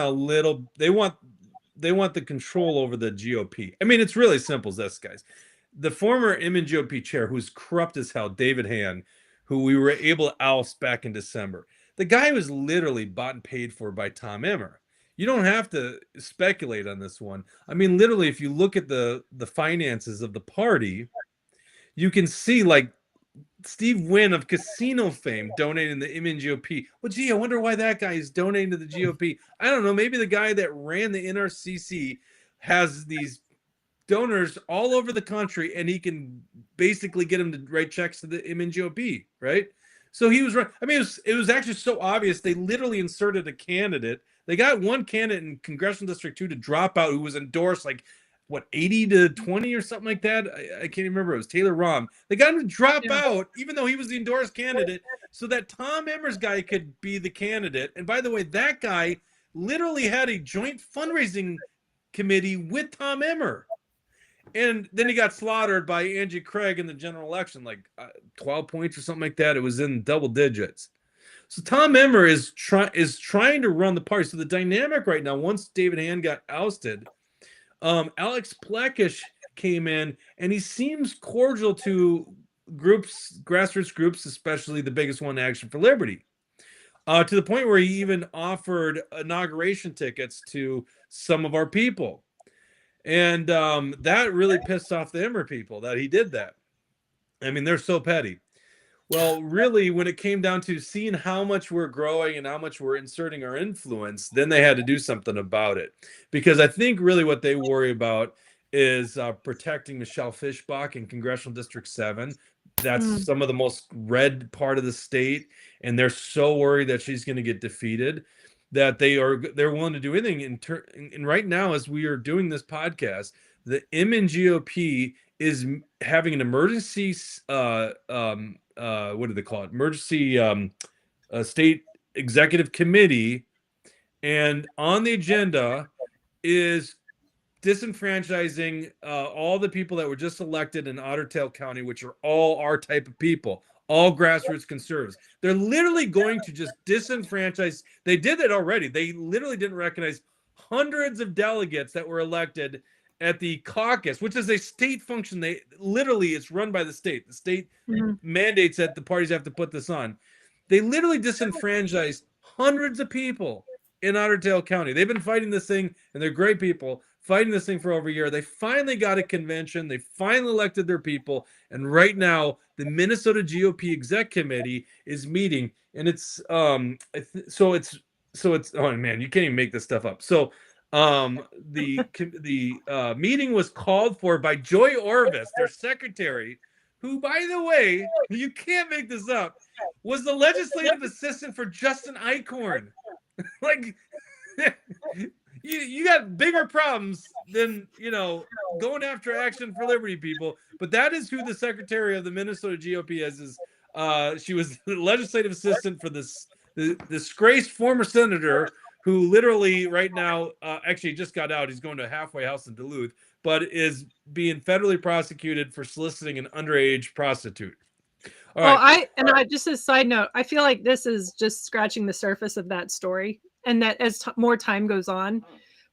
[SPEAKER 3] the control over the GOP. I mean, it's really simple as this, guys. The former MNGOP chair, who's corrupt as hell, David Hand, who we were able to oust back in December. The guy was literally bought and paid for by Tom Emmer. You don't have to speculate on this one. I mean, literally, if you look at the finances of the party, you can see like Steve Wynn of casino fame donating the MNGOP. Well, gee, I wonder why that guy is donating to the GOP. I don't know. Maybe the guy that ran the NRCC has these donors all over the country, and he can basically get them to write checks to the MNGOP, right? So he was right. I mean, it was actually so obvious. They literally inserted a candidate. They got one candidate in Congressional District 2 to drop out who was endorsed like, what, 80 to 20 or something like that? I can't remember. It was Taylor Rahm. They got him to drop out, even though he was the endorsed candidate, so that Tom Emmer's guy could be the candidate. And by the way, that guy literally had a joint fundraising committee with Tom Emmer. And then he got slaughtered by Angie Craig in the general election, like 12 points or something like that. It was in double digits. So Tom Emmer is trying to run the party. So the dynamic right now, once David Hand got ousted, Alex Plekish came in, and he seems cordial to grassroots groups, especially the biggest one, Action for Liberty, to the point where he even offered inauguration tickets to some of our people. And that really pissed off the Emmer people that he did that. I mean, they're so petty. Well, really, when it came down to seeing how much we're growing and how much we're inserting our influence, then they had to do something about it. Because I think really what they worry about is protecting Michelle Fischbach in Congressional District 7. That's some of the most red part of the state. And they're so worried that she's going to get defeated that they're willing to do anything. And right now, as we are doing this podcast, the MNGOP is having an emergency what do they call it? Emergency state executive committee, and on the agenda is disenfranchising all the people that were just elected in Otter Tail County, which are all our type of people, all grassroots conservatives. They're literally going to just disenfranchise. They did it already. They literally didn't recognize hundreds of delegates that were elected at the caucus, which is a state function. It's run by the state. The state mandates that the parties have to put this on. They literally disenfranchised hundreds of people in Otter Tail County. They've been fighting this thing, and they're great people fighting this thing for over a year. They finally got a convention. They finally elected their people. And right now, the Minnesota GOP exec committee is meeting, and it's oh man, you can't even make this stuff up. So the meeting was called for by Joy Orvis, their secretary, who, by the way, you can't make this up, was the legislative assistant for Justin Eichhorn. Like, you got bigger problems than, going after Action for Liberty people. But that is who the secretary of the Minnesota GOP is. She was the legislative assistant for the disgraced former senator who literally right now actually just got out. He's going to a halfway house in Duluth, but is being federally prosecuted for soliciting an underage prostitute. All right.
[SPEAKER 1] I just as a side note, I feel like this is just scratching the surface of that story, and that as more time goes on,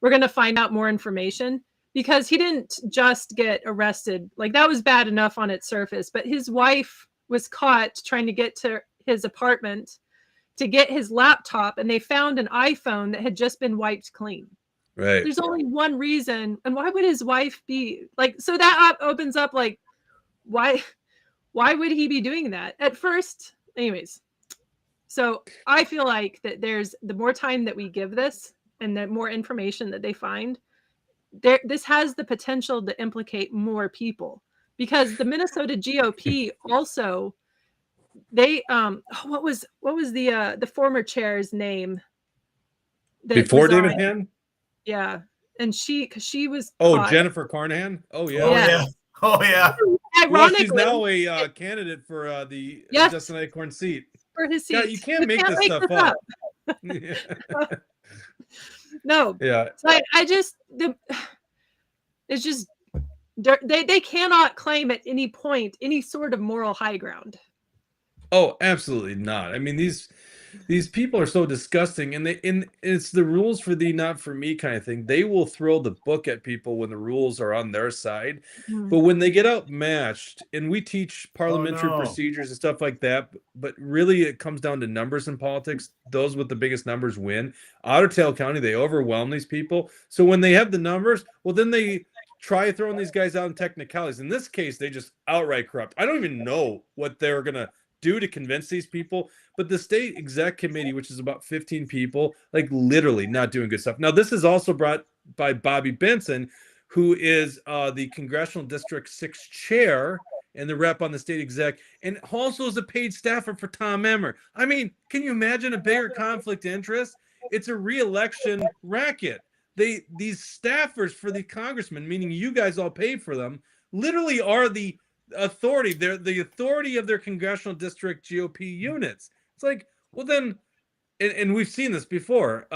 [SPEAKER 1] we're going to find out more information, because he didn't just get arrested. Like, that was bad enough on its surface, but his wife was caught trying to get to his apartment to get his laptop, and they found an iPhone that had just been wiped clean.
[SPEAKER 3] Right.
[SPEAKER 1] There's only one reason. And why would his wife be like, so that opens up like, why would he be doing that at first? Anyways, so I feel like that the more time that we give this and the more information that they find, this has the potential to implicate more people, because the Minnesota GOP also, they what was the former chair's name
[SPEAKER 3] before David Hand?
[SPEAKER 1] Yeah, and she was
[SPEAKER 3] caught. Jennifer Carnahan. Oh yeah.
[SPEAKER 2] Well,
[SPEAKER 3] she's now a candidate for the Justin Eichhorn seat.
[SPEAKER 1] For his seat.
[SPEAKER 3] God, you can't make this stuff up.
[SPEAKER 1] No.
[SPEAKER 3] Yeah.
[SPEAKER 1] So it's just they cannot claim at any point any sort of moral high ground.
[SPEAKER 3] Oh, absolutely not. I mean, these These people are so disgusting, and it's the rules for thee, not for me kind of thing. They will throw the book at people when the rules are on their side, but when they get outmatched, and we teach
[SPEAKER 2] Oh
[SPEAKER 3] parliamentary
[SPEAKER 2] no.
[SPEAKER 3] procedures and stuff like that, but really it comes down to numbers in politics. Those with the biggest numbers win. Otter Tail County, they overwhelm these people. So when they have the numbers, well, then they try throwing these guys out in technicalities. In this case, they just outright corrupt. I don't even know what they're gonna do to convince these people. But the state exec committee, which is about 15 people, like literally not doing good stuff. Now, this is also brought by Bobby Benson, who is the Congressional District 6 chair and the rep on the state exec, and also is a paid staffer for Tom Emmer. I mean, can you imagine a bigger conflict of interest? It's a re-election racket. These staffers for the congressmen, meaning you guys all pay for them, literally are the authority. They're the authority of their congressional district GOP units. It's like, well, then, and we've seen this before.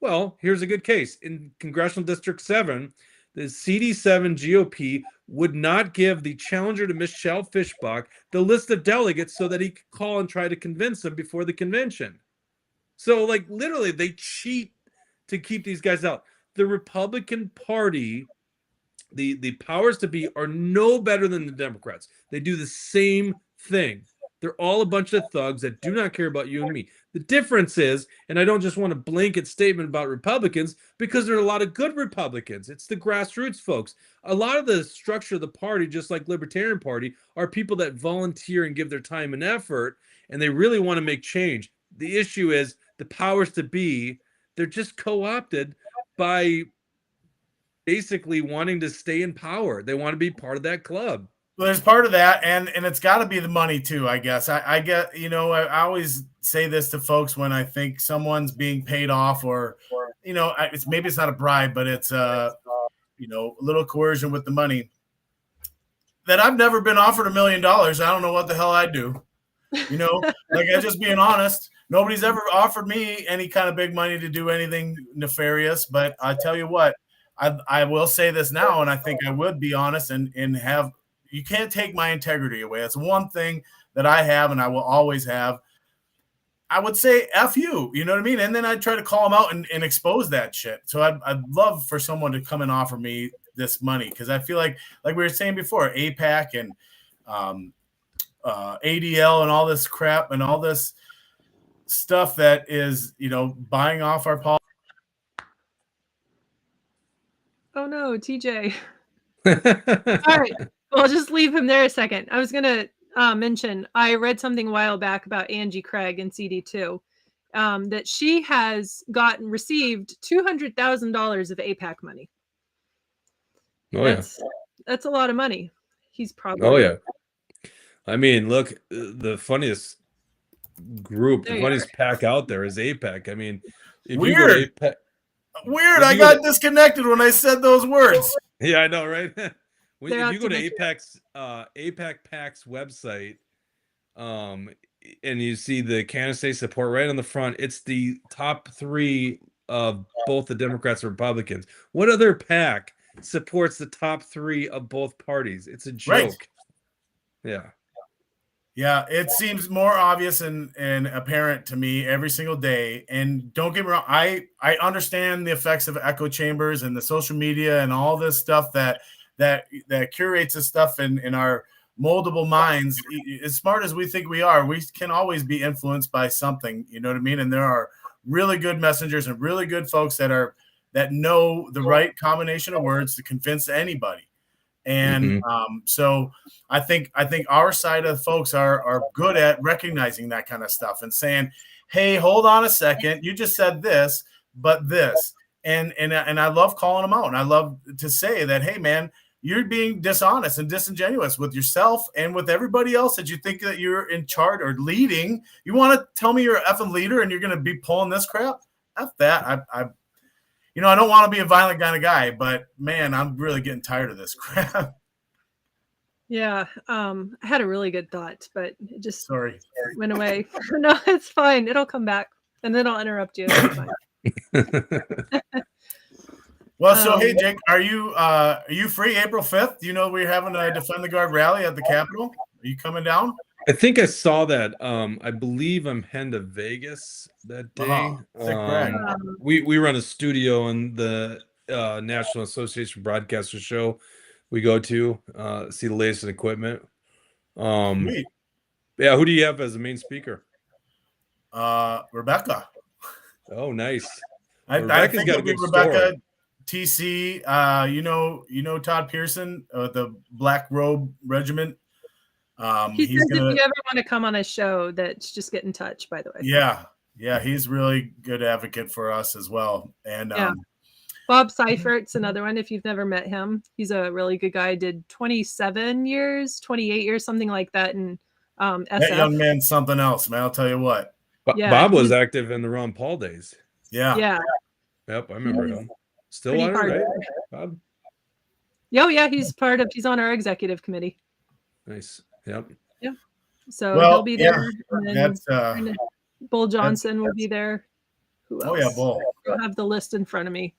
[SPEAKER 3] Well, here's a good case. In Congressional District 7, the CD7 GOP would not give the challenger to Michelle Fishbach the list of delegates so that he could call and try to convince them before the convention. So, like, literally, they cheat to keep these guys out. The Republican Party, the powers to be, are no better than the Democrats. They do the same thing. They're all a bunch of thugs that do not care about you and me. The difference is, and I don't just want a blanket statement about Republicans, because there are a lot of good Republicans. It's the grassroots folks. A lot of the structure of the party, just like Libertarian Party, are people that volunteer and give their time and effort, and they really want to make change. The issue is the powers to be, they're just co-opted by basically wanting to stay in power. They want to be part of that club.
[SPEAKER 2] Well, there's part of that, and it's got to be the money too, I guess. I get, I always say this to folks when I think someone's being paid off, or it's maybe it's not a bribe, but it's a little coercion with the money. That I've never been offered $1 million. I don't know what the hell I'd do. Like, I'm just being honest. Nobody's ever offered me any kind of big money to do anything nefarious. But I tell you what, I will say this now, and I think I would be honest and have. You can't take my integrity away. That's one thing that I have and I will always have. I would say F you, you know what I mean? And then I'd try to call them out and expose that shit. So I'd love for someone to come and offer me this money, because I feel like we were saying before, APAC and ADL and all this crap and all this stuff that is, buying off our politics.
[SPEAKER 1] Oh no, TJ. All right. Well, I'll just leave him there a second. I was going to mention, I read something a while back about Angie Craig in CD2, that she has received $200,000 of APAC money.
[SPEAKER 3] Oh,
[SPEAKER 1] that's a lot of money. He's probably.
[SPEAKER 3] Oh, yeah. I mean, look, the funniest group, the funniest pack out there is APAC. I mean, if
[SPEAKER 2] Weird.
[SPEAKER 3] you go to APAC,
[SPEAKER 2] Weird. I got disconnected when I said those words.
[SPEAKER 3] Yeah, I know, right? If you go to APAC PAC's website, and you see the candidate support right on the front, it's the top 3 of both the Democrats and Republicans. What other PAC supports the top 3 of both parties? It's a joke.
[SPEAKER 2] Right.
[SPEAKER 3] Yeah.
[SPEAKER 2] Yeah, it seems more obvious and apparent to me every single day. And don't get me wrong, I understand the effects of echo chambers and the social media and all this stuff that curates the stuff in our moldable minds. As smart as we think we are, we can always be influenced by something, you know what I mean? And there are really good messengers and really good folks that know the right combination of words to convince anybody. And so I think our side of folks are good at recognizing that kind of stuff and saying, hey, hold on a second, you just said this, but this. And I love calling them out. And I love to say that, hey, man, you're being dishonest and disingenuous with yourself and with everybody else that you think that you're in charge or leading. You want to tell me you're an effing leader and you're going to be pulling this crap? F that. I don't want to be a violent kind of guy, but man, I'm really getting tired of this crap.
[SPEAKER 1] Yeah. I had a really good thought, but it just went away. No, it's fine. It'll come back and then I'll interrupt you.
[SPEAKER 2] Well, so hey, Jake, are you free April 5th? You know, we're having a Defend the Guard rally at the Capitol. Are you coming down?
[SPEAKER 3] I think I saw that. I believe I'm heading to Vegas that day.
[SPEAKER 2] Sick brag.
[SPEAKER 3] We run a studio in the National Association Broadcaster show. We go to see the latest in equipment.
[SPEAKER 2] Sweet.
[SPEAKER 3] Yeah, who do you have as the main speaker?
[SPEAKER 2] Rebecca.
[SPEAKER 3] Oh, nice.
[SPEAKER 2] I
[SPEAKER 3] Rebecca's
[SPEAKER 2] think
[SPEAKER 3] got a
[SPEAKER 2] it'll be
[SPEAKER 3] good
[SPEAKER 2] Rebecca.
[SPEAKER 3] story.
[SPEAKER 2] TC, you know Todd Pearson, the Black Robe Regiment.
[SPEAKER 1] He
[SPEAKER 2] He's
[SPEAKER 1] says
[SPEAKER 2] gonna.
[SPEAKER 1] if you ever want to come on a show, that's just get in touch. By the way.
[SPEAKER 2] Yeah, he's really good advocate for us as well. And
[SPEAKER 1] yeah. Bob Seifert's another one. If you've never met him, he's a really good guy. Did 27 years, 28 years, something like that. And SF.
[SPEAKER 2] That young man's something else, man. I'll tell you what.
[SPEAKER 1] Yeah,
[SPEAKER 3] Bob was active in the Ron Paul days.
[SPEAKER 1] Yeah.
[SPEAKER 3] Yep, I remember him. Stillwater, right? Bob?
[SPEAKER 1] Oh, yeah, he's on our executive committee.
[SPEAKER 3] Nice. Yep.
[SPEAKER 1] Yeah. So he'll be there.
[SPEAKER 2] Yeah,
[SPEAKER 1] and Bull Johnson will be there. Who else?
[SPEAKER 2] Oh yeah, Bull.
[SPEAKER 1] I don't have the list in front of me.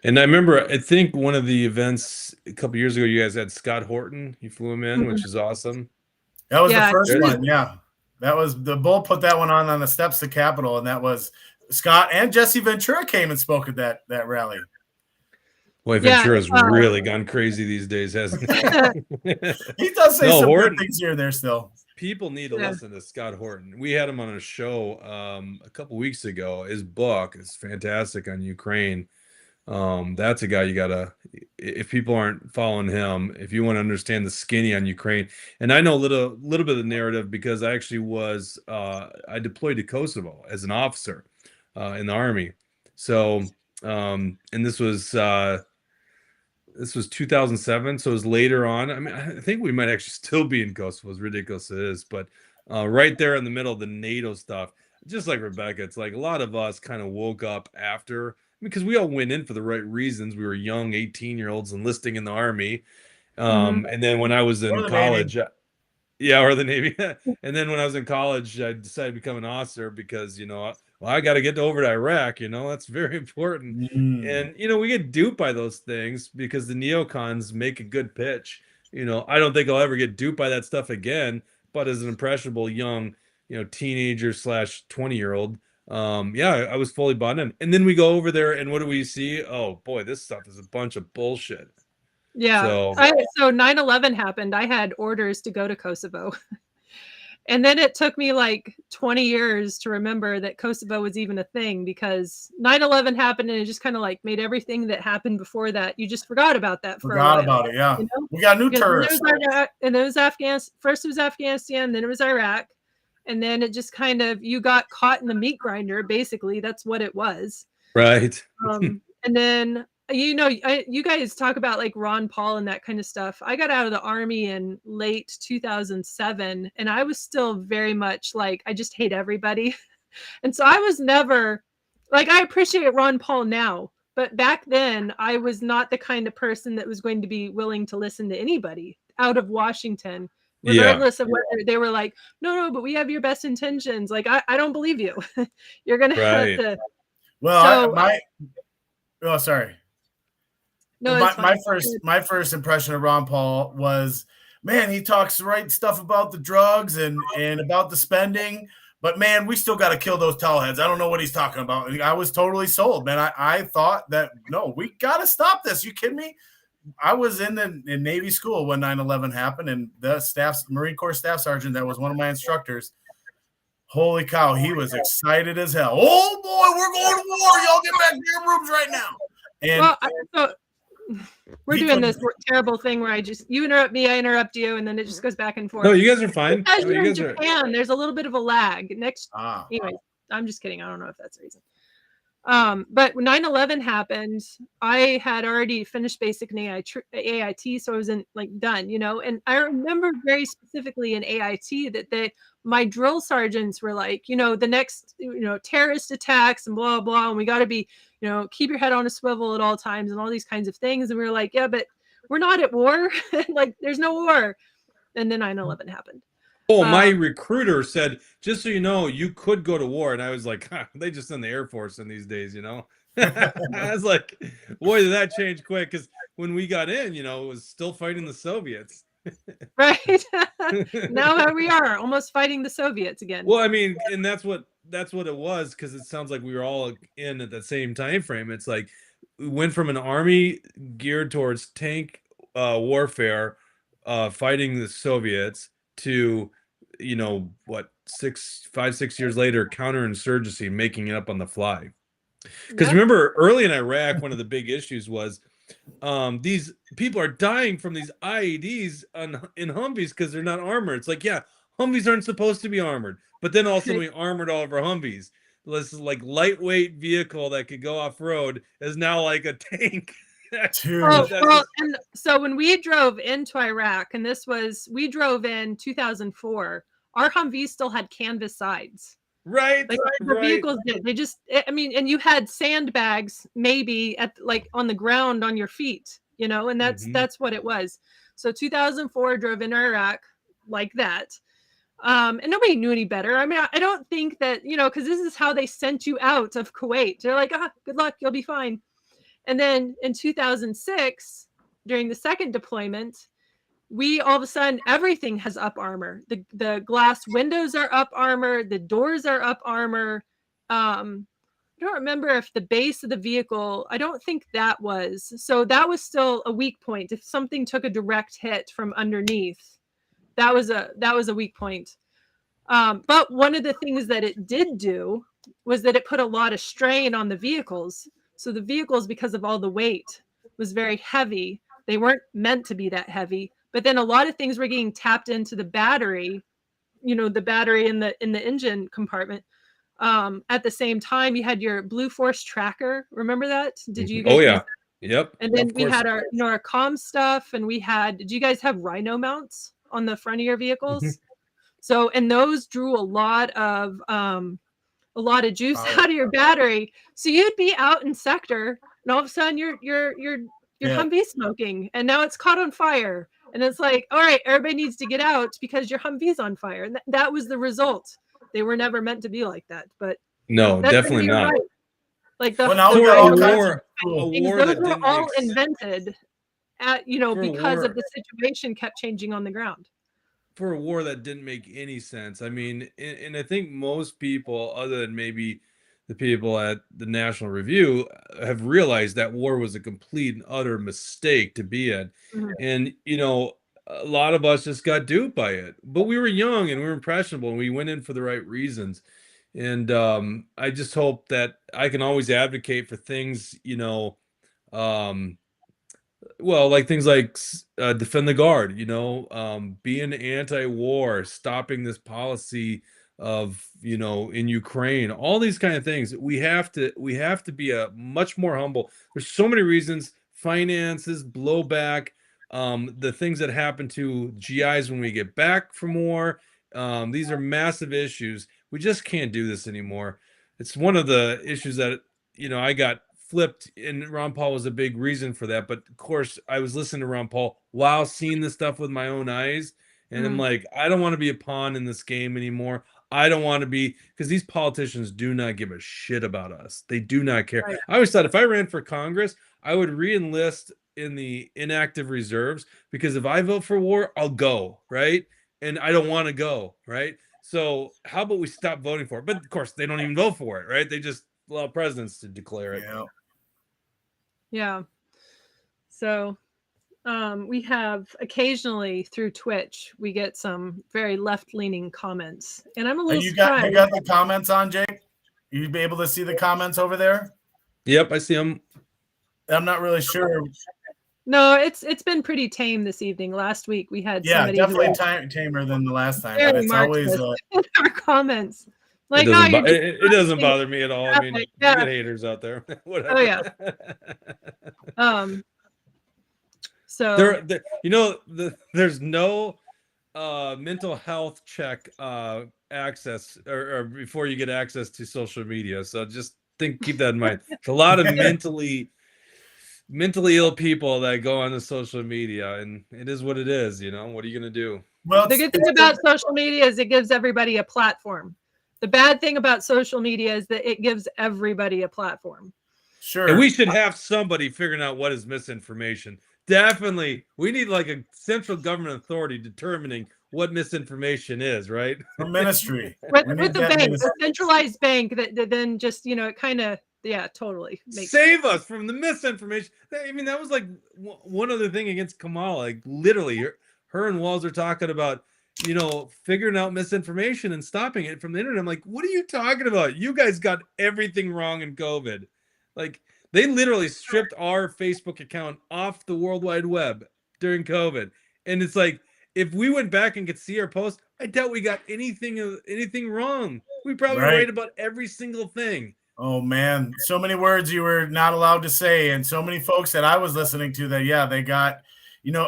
[SPEAKER 3] And I remember, I think one of the events a couple years ago, you guys had Scott Horton. You flew him in, which is awesome.
[SPEAKER 2] That was the first one. Yeah, that was the Bull put that one on the steps of Capitol, and that was Scott and Jesse Ventura came and spoke at that rally.
[SPEAKER 3] Boy, Ventura's really gone crazy these days, hasn't he?
[SPEAKER 2] He does say some good things here and there still.
[SPEAKER 3] People need to listen to Scott Horton. We had him on a show a couple weeks ago. His book is fantastic on Ukraine. That's a guy you gotta, if people aren't following him, if you want to understand the skinny on Ukraine. And I know a little bit of the narrative because I actually was I deployed to Kosovo as an officer in the army. So and this was 2007, so it was later on. I mean, I think we might actually still be in Kosovo, as ridiculous it is, but right there in the middle of the NATO stuff, just like Rebecca, it's like a lot of us kind of woke up after, because we all went in for the right reasons. We were young 18-year-olds enlisting in the army. And then when I was in college, or the Navy. And then when I was in college, I decided to become an officer because, I got to get over to Iraq, that's very important. And, we get duped by those things because the neocons make a good pitch. I don't think I'll ever get duped by that stuff again, but as an impressionable young, teenager / 20-year-old, I was fully bought in. And then we go over there and what do we see? Oh boy, this stuff is a bunch of bullshit.
[SPEAKER 1] Yeah. So 9/11 happened. I had orders to go to Kosovo. And then it took me like 20 years to remember that Kosovo was even a thing because 9/11 happened and it just kind of like made everything that happened before that. You just forgot about that for a while.
[SPEAKER 2] Forgot about it, yeah. We got new terrorists.
[SPEAKER 1] And it was Afghanistan. First it was Afghanistan, then it was Iraq. And then it just kind of, you got caught in the meat grinder. Basically, that's what it was.
[SPEAKER 3] Right.
[SPEAKER 1] And then, you guys talk about like Ron Paul and that kind of stuff. I got out of the army in late 2007, and I was still very much like, I just hate everybody. And so I was never, like, I appreciate Ron Paul now, but back then I was not the kind of person that was going to be willing to listen to anybody out of Washington. Regardless of whether they were like, no, but we have your best intentions. Like, I don't believe you. You're going to have to.
[SPEAKER 2] Well, sorry.
[SPEAKER 1] No,
[SPEAKER 2] my first impression of Ron Paul was, man, he talks the right stuff about the drugs and about the spending, but man, we still got to kill those towel heads. I don't know what he's talking about. I was totally sold, man. I thought that, no, we got to stop this. You kidding me? I was in Navy school when 9/11 happened, and the Marine Corps staff sergeant that was one of my instructors, holy cow, he was excited as hell. Oh boy, we're going to war. Y'all get back to your rooms right now. And
[SPEAKER 1] we're doing this terrible thing where you interrupt me, I interrupt you, and then it just goes back and forth.
[SPEAKER 3] No, you guys are fine.
[SPEAKER 1] Because you're in Japan, there's a little bit of a lag. Anyway, I'm just kidding. I don't know if that's the reason. But when 9/11 happened, I had already finished basic in AIT, so I wasn't like done, and I remember very specifically in AIT that my drill sergeants were like, the next, terrorist attacks and blah, blah, and we got to be, keep your head on a swivel at all times and all these kinds of things. And we were like, yeah, but we're not at war. Like, there's no war. And then 9/11 happened.
[SPEAKER 3] Oh, my recruiter said, just so you know, you could go to war. And I was like, they just send the Air Force in these days, I was like, boy, did that change quick. Because when we got in, it was still fighting the Soviets.
[SPEAKER 1] Right. Now here we are, almost fighting the Soviets again.
[SPEAKER 3] Well, I mean, and that's what it was, because it sounds like we were all in at the same time frame. It's like we went from an army geared towards tank warfare, fighting the Soviets, to, you know, what, 6 years later, counterinsurgency, making it up on the fly. Because
[SPEAKER 1] Yep.
[SPEAKER 3] remember, early in Iraq, one of the big issues was these people are dying from these IEDs in Humvees because they're not armored. It's like, yeah, Humvees aren't supposed to be armored, but then all of a sudden we armored all of our Humvees. This is like lightweight vehicle that could go off road is now like a tank.
[SPEAKER 2] Dude.
[SPEAKER 1] Oh, well, and so when we drove into Iraq, and we drove in 2004, our Humvees still had canvas sides.
[SPEAKER 3] Right.
[SPEAKER 1] Like the vehicles did. They just, I mean, and you had sandbags maybe at like on the ground on your feet, you know, and that's what it was. So 2004 drove in Iraq like that. And nobody knew any better. I mean, I don't think that, you know, because this is how they sent you out of Kuwait. They're like, good luck, you'll be fine. And then in 2006, during the second deployment, we all of a sudden, everything has up armor. The glass windows are up armor. The doors are up armor. I don't remember if the base of the vehicle, I don't think that was. So that was still a weak point. If something took a direct hit from underneath, that was a weak point. But one of the things that it did do was that it put a lot of strain on the vehicles. So the vehicles, because of all the weight, was very heavy. They weren't meant to be that heavy. But then a lot of things were getting tapped into the battery, you know, the battery in the engine compartment. At the same time, you had your Blue Force tracker. Remember that? Did you guys?
[SPEAKER 3] Oh yeah. Yep.
[SPEAKER 1] And then we had our, you know, our comm stuff, and we had. Did you guys have Rhino mounts on the front of your vehicles? So, and those drew a lot of juice out of your battery. So you'd be out in sector, and all of a sudden your Humvee smoking, and now it's caught on fire. And it's like, all right, everybody needs to get out because your Humvee's on fire. And that was the result. They were never meant to be like that. But
[SPEAKER 3] no, definitely not.
[SPEAKER 1] Right. Like the
[SPEAKER 2] now
[SPEAKER 1] those
[SPEAKER 3] that
[SPEAKER 1] were all invented at, you know, because of the situation kept changing on the ground.
[SPEAKER 3] For a war that didn't make any sense. I mean, and I think most people, other than maybe the people at the National Review, have realized that war was a complete and utter mistake to be in. And, you know, a lot of us just got duped by it. But we were young and we were impressionable, and we went in for the right reasons. And I just hope that I can always advocate for things, you know, well, like things like defend the guard, you know, being anti-war, stopping this policy of, you know, in Ukraine, all these kind of things. We have to be a much more humble. There's so many reasons: finances, blowback, the things that happen to GIs when we get back from war. These are massive issues. We just can't do this anymore. It's one of the issues that, you know, I got flipped, and Ron Paul was a big reason for that. But of course, I was listening to Ron Paul while seeing this stuff with my own eyes, and I'm like, I don't want to be a pawn in this game anymore. I don't want to be, because these politicians do not give a shit about us. They do not care. Right. I always thought if I ran for Congress, I would re-enlist in the inactive reserves, because if I vote for war, I'll go, right? And I don't want to go, right? So how about we stop voting for it? But of course, they don't even vote for it, right? They just allow presidents to declare it.
[SPEAKER 1] Yeah. So we have occasionally through Twitch, we get some very left-leaning comments, and I'm a little surprised.
[SPEAKER 2] You got the comments on, Jake? You be able to see the comments over there?
[SPEAKER 3] Yep, I see them.
[SPEAKER 2] I'm not really sure.
[SPEAKER 1] No, it's been pretty tame this evening. Last week we had somebody
[SPEAKER 2] definitely tamer than the last time. But it's always
[SPEAKER 1] in our comments. Like,
[SPEAKER 3] it doesn't bother me at all. I mean, you get haters out there. Whatever.
[SPEAKER 1] Oh yeah. So
[SPEAKER 3] there, you know, there's no mental health check access or before you get access to social media. So just keep that in mind. There's a lot of mentally ill people that go on the social media, and it is what it is. You know, what are you going to do?
[SPEAKER 1] Well, the good thing about social media is it gives everybody a platform. The bad thing about social media is that it gives everybody a platform.
[SPEAKER 2] Sure.
[SPEAKER 3] And we should have somebody figuring out what is misinformation. Definitely. We need like a central government authority determining what misinformation is, right?
[SPEAKER 2] A ministry.
[SPEAKER 1] With a bank, a centralized bank that then just, it kind of, yeah, totally
[SPEAKER 3] save us from the misinformation. I mean, that was like one other thing against Kamala. Like literally, her and Walls are talking about, figuring out misinformation and stopping it from the internet. I'm like, what are you talking about? You guys got everything wrong in COVID. Like, they literally stripped our Facebook account off the World Wide Web during COVID. And it's like, if we went back and could see our posts, I doubt we got anything wrong. We probably write about every single thing.
[SPEAKER 2] Oh man, so many words you were not allowed to say, and so many folks that I was listening to that, they got,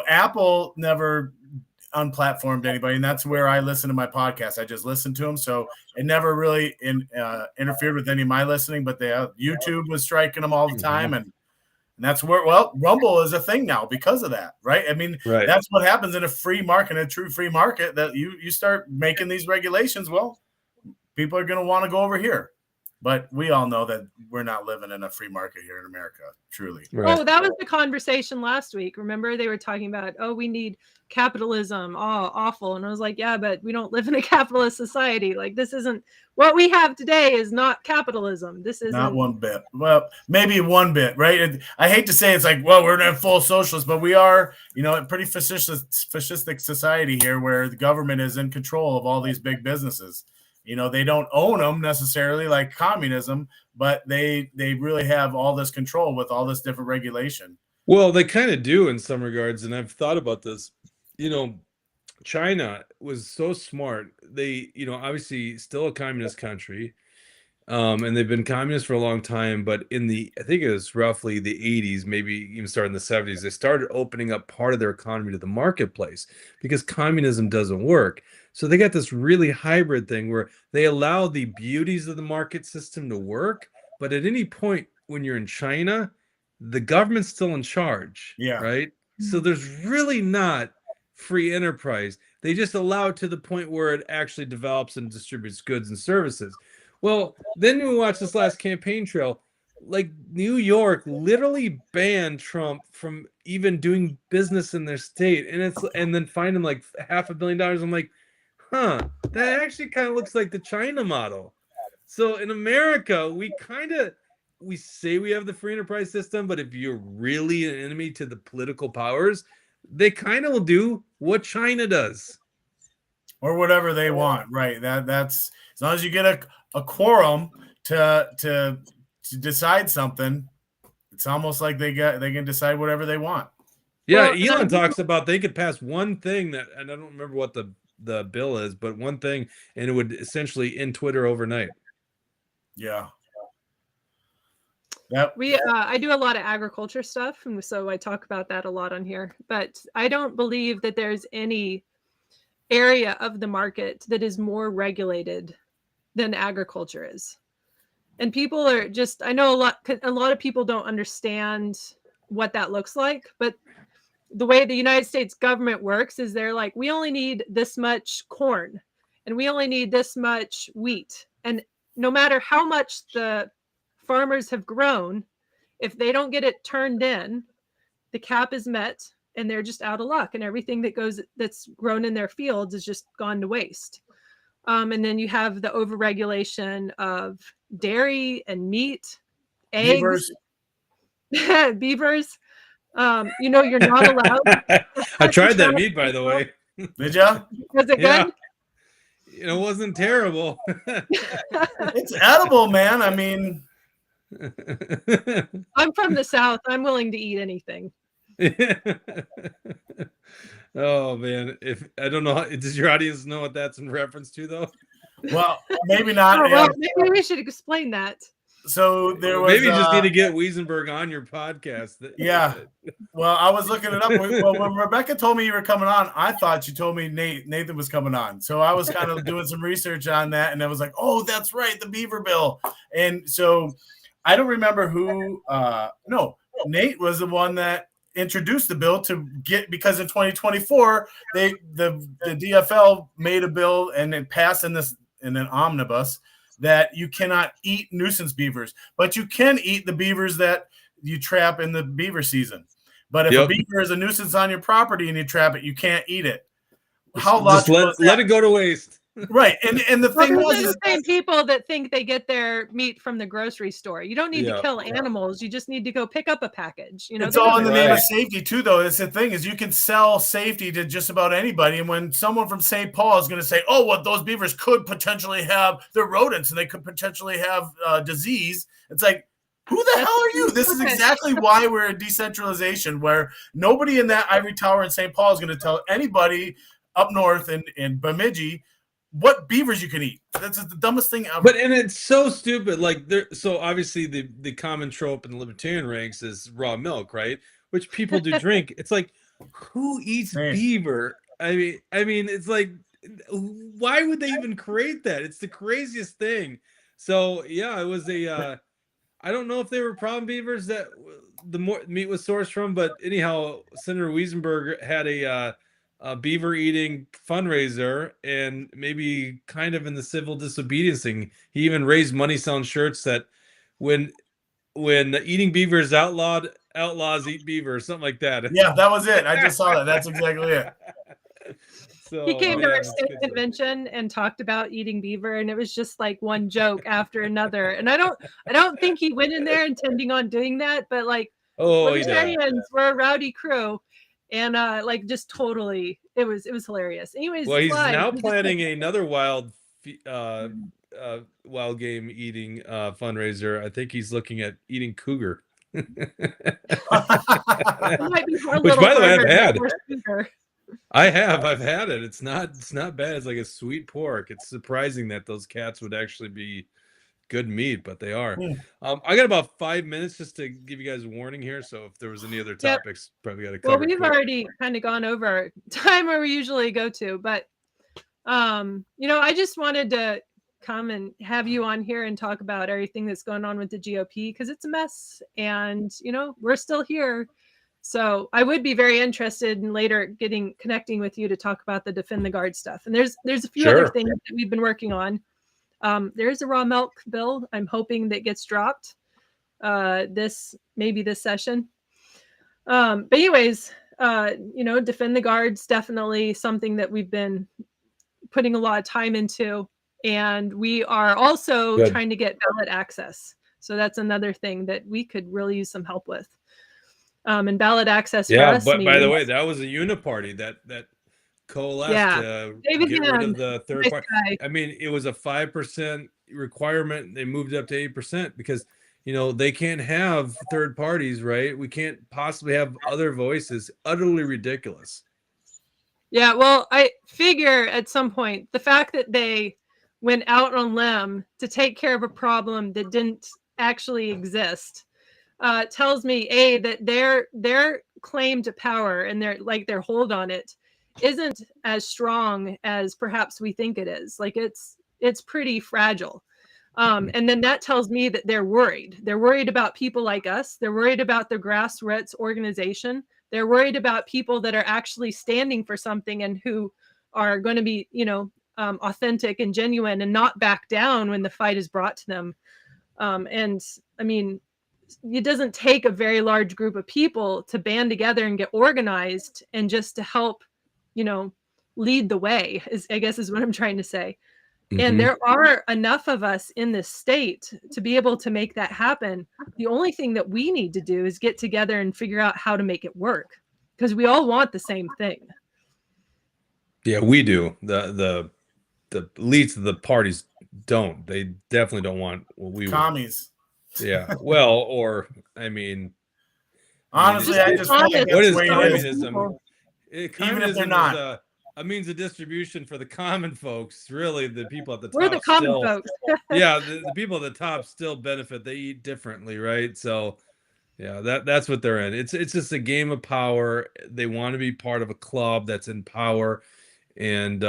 [SPEAKER 2] Apple never unplatformed anybody, and that's where I listen to my podcast. I just listen to them, so it never really interfered with any of my listening. But YouTube was striking them all the time, and that's where Rumble is a thing now because of that, right? I mean, that's what happens in a free market, a true free market. That you start making these regulations, well, people are going to want to go over here. But we all know that we're not living in a free market here in America, truly.
[SPEAKER 1] Right. Oh, that was the conversation last week. Remember, they were talking about, we need capitalism. Oh, awful. And I was like, yeah, but we don't live in a capitalist society. Like, this isn't what we have today is not capitalism. This is
[SPEAKER 2] not one bit. Well, maybe one bit, right? And I hate to say it's like, well, we're not full socialist, but we are, a pretty fascistic society here where the government is in control of all these big businesses. They don't own them necessarily like communism, but they really have all this control with all this different regulation.
[SPEAKER 3] Well, they kind of do in some regards. And I've thought about this, China was so smart. They, obviously still a communist country. And they've been communist for a long time, but I think it was roughly the 80s, maybe even starting in the 70s, they started opening up part of their economy to the marketplace because communism doesn't work. So they got this really hybrid thing where they allow the beauties of the market system to work, but at any point when you're in China, the government's still in charge, right? So there's really not free enterprise. They just allow it to the point where it actually develops and distributes goods and services. Well, then we watch this last campaign trail, like New York literally banned Trump from even doing business in their state, and then fined him like $500 million. I'm like, that actually kind of looks like the China model. So in America, we say we have the free enterprise system, but if you're really an enemy to the political powers, they kind of will do what China does.
[SPEAKER 2] Or whatever they want, right? That's as long as you get a quorum to decide something, it's almost like they can decide whatever they want.
[SPEAKER 3] Yeah, well, Elon talks about they could pass one thing and I don't remember what the bill is, but one thing, and it would essentially end Twitter overnight.
[SPEAKER 2] Yeah.
[SPEAKER 1] Yep. I do a lot of agriculture stuff, and so I talk about that a lot on here. But I don't believe that there's any area of the market that is more regulated than agriculture is. And people are just, I know a lot of people don't understand what that looks like, but the way the United States government works is they're like, we only need this much corn and we only need this much wheat. And no matter how much the farmers have grown, if they don't get it turned in, the cap is met and they're just out of luck, and everything that's grown in their fields is just gone to waste. And then you have the overregulation of dairy and meat, eggs, beavers. You're not allowed.
[SPEAKER 3] I tried that meat, by the way.
[SPEAKER 2] Did ya?
[SPEAKER 1] Was it good?
[SPEAKER 3] It wasn't terrible.
[SPEAKER 2] It's edible, man. I mean,
[SPEAKER 1] I'm from the South. I'm willing to eat anything.
[SPEAKER 3] Oh man, if I don't know, does your audience know what that's in reference to, though?
[SPEAKER 2] Well, maybe not.
[SPEAKER 1] Well, maybe we should explain that.
[SPEAKER 2] So there was
[SPEAKER 3] maybe you just need to get Dusenberg on your podcast.
[SPEAKER 2] Yeah. Well, I was looking it up. Well, when Rebecca told me you were coming on, I thought she told me Nathan was coming on. So I was kind of doing some research on that, and I was like, oh, that's right, the beaver bill. And so I don't remember who. No, Nate was the one that introduced the bill because in 2024 the DFL made a bill and it passed in an omnibus that you cannot eat nuisance beavers, but you can eat the beavers that you trap in the beaver season. But if a
[SPEAKER 3] Yep.
[SPEAKER 2] beaver is a nuisance on your property and you trap it, you can't eat it. How
[SPEAKER 3] Just
[SPEAKER 2] logical is that?
[SPEAKER 3] let it go to waste.
[SPEAKER 2] Right. And the thing
[SPEAKER 1] Well,
[SPEAKER 2] was,
[SPEAKER 1] those are the same people that think they get their meat from the grocery store. You don't need to
[SPEAKER 3] Yeah.
[SPEAKER 1] kill animals. You just need to go pick up a package. You know,
[SPEAKER 2] it's
[SPEAKER 1] they
[SPEAKER 2] all
[SPEAKER 1] don't
[SPEAKER 2] in the name of
[SPEAKER 3] Right.
[SPEAKER 2] safety too, though. It's the thing is you can sell safety to just about anybody. And when someone from St. Paul is going to say, oh, well, those beavers could potentially have, they're rodents and they could potentially have disease. It's like, who the hell are you? This is exactly why we're in decentralization, where nobody in that ivory tower in St. Paul is going to tell anybody up north in Bemidji what beavers you can eat. That's the dumbest thing ever.
[SPEAKER 3] But and it's so stupid. Like there, so obviously the common trope in the libertarian ranks is raw milk, right? Which people do drink. It's like, who eats beaver? I mean, it's like, why would they even create that? It's the craziest thing. So yeah, it was a. I don't know if they were problem beavers that the more meat was sourced from, but anyhow, Senator Dusenberg had a beaver eating fundraiser, and maybe kind of in the civil disobedience thing, he even raised money selling shirts that when eating beaver is outlawed, outlaws eat beaver, or something like that.
[SPEAKER 2] Yeah, that was it. I just saw that. That's exactly it.
[SPEAKER 3] So
[SPEAKER 1] he came to
[SPEAKER 3] man,
[SPEAKER 1] our
[SPEAKER 3] it's
[SPEAKER 1] state
[SPEAKER 3] good stuff.
[SPEAKER 1] convention and talked about eating beaver, and it was just like one joke after another. And I don't think he went in there intending on doing that, but like
[SPEAKER 3] Oh, he did.
[SPEAKER 1] libertarians were a rowdy crew, and like just totally, it was hilarious. Anyways,
[SPEAKER 3] Well, he's
[SPEAKER 1] live.
[SPEAKER 3] now
[SPEAKER 1] He just,
[SPEAKER 3] planning another wild game eating fundraiser. I think he's looking at eating cougar.
[SPEAKER 1] it might be a
[SPEAKER 3] Which,
[SPEAKER 1] little
[SPEAKER 3] by the way, I've
[SPEAKER 1] harder
[SPEAKER 3] had.
[SPEAKER 1] than horse cougar.
[SPEAKER 3] I've had it. It's not bad. It's like a sweet pork. It's surprising that those cats would actually be good meat, but they are. I got about 5 minutes just to give you guys a warning here. So if there was any other topics, probably got to cover.
[SPEAKER 1] Well, we've already kind of gone over time where we usually go to, but you know, I just wanted to come and have you on here and talk about everything that's going on with the GOP, because it's a mess, and you know, we're still here. So I would be very interested in later connecting with you to talk about the Defend the Guard stuff. And there's a few other things that we've been working on. There's a raw milk bill I'm hoping that gets dropped maybe this session. But anyways, you know, Defend the Guard's definitely something that we've been putting a lot of time into, and we are also trying to get ballot access. So that's another thing that we could really use some help with. And ballot access for us.
[SPEAKER 3] But by the way, that was a uniparty that coalesced to get rid of the third party. I mean, it was a 5% requirement. They moved it up to 8% because, you know, they can't have third parties, right? We can't possibly have other voices. Utterly ridiculous.
[SPEAKER 1] Yeah, well, I figure at some point the fact that they went out on a limb to take care of a problem that didn't actually exist tells me that their claim to power and their hold on it isn't as strong as perhaps we think it is. Like it's pretty fragile. And then that tells me that they're worried. They're worried about people like us. They're worried about the grassroots organization. They're worried about people that are actually standing for something and who are going to be, you know, authentic and genuine and not back down when the fight is brought to them. And I mean, it doesn't take a very large group of people to band together and get organized and just to help, you know, lead the way, I guess is what I'm trying to say. And there are enough of us in this state to be able to make that happen. The only thing that we need to do is get together and figure out how to make it work, because we all want the same thing.
[SPEAKER 3] Yeah, we do. The elites of the parties don't. They definitely don't want what we
[SPEAKER 2] commies.
[SPEAKER 3] Want. Yeah. Well, or I mean,
[SPEAKER 2] honestly, I just feel like
[SPEAKER 3] what is
[SPEAKER 2] communism?
[SPEAKER 3] Communism
[SPEAKER 2] Even if they're not.
[SPEAKER 3] A means of distribution for the common folks. Really, the people at the top.
[SPEAKER 1] We're the common folks.
[SPEAKER 3] Yeah, the people at the top still benefit. They eat differently, right? So, yeah, that's what they're in. It's just a game of power. They want to be part of a club that's in power, and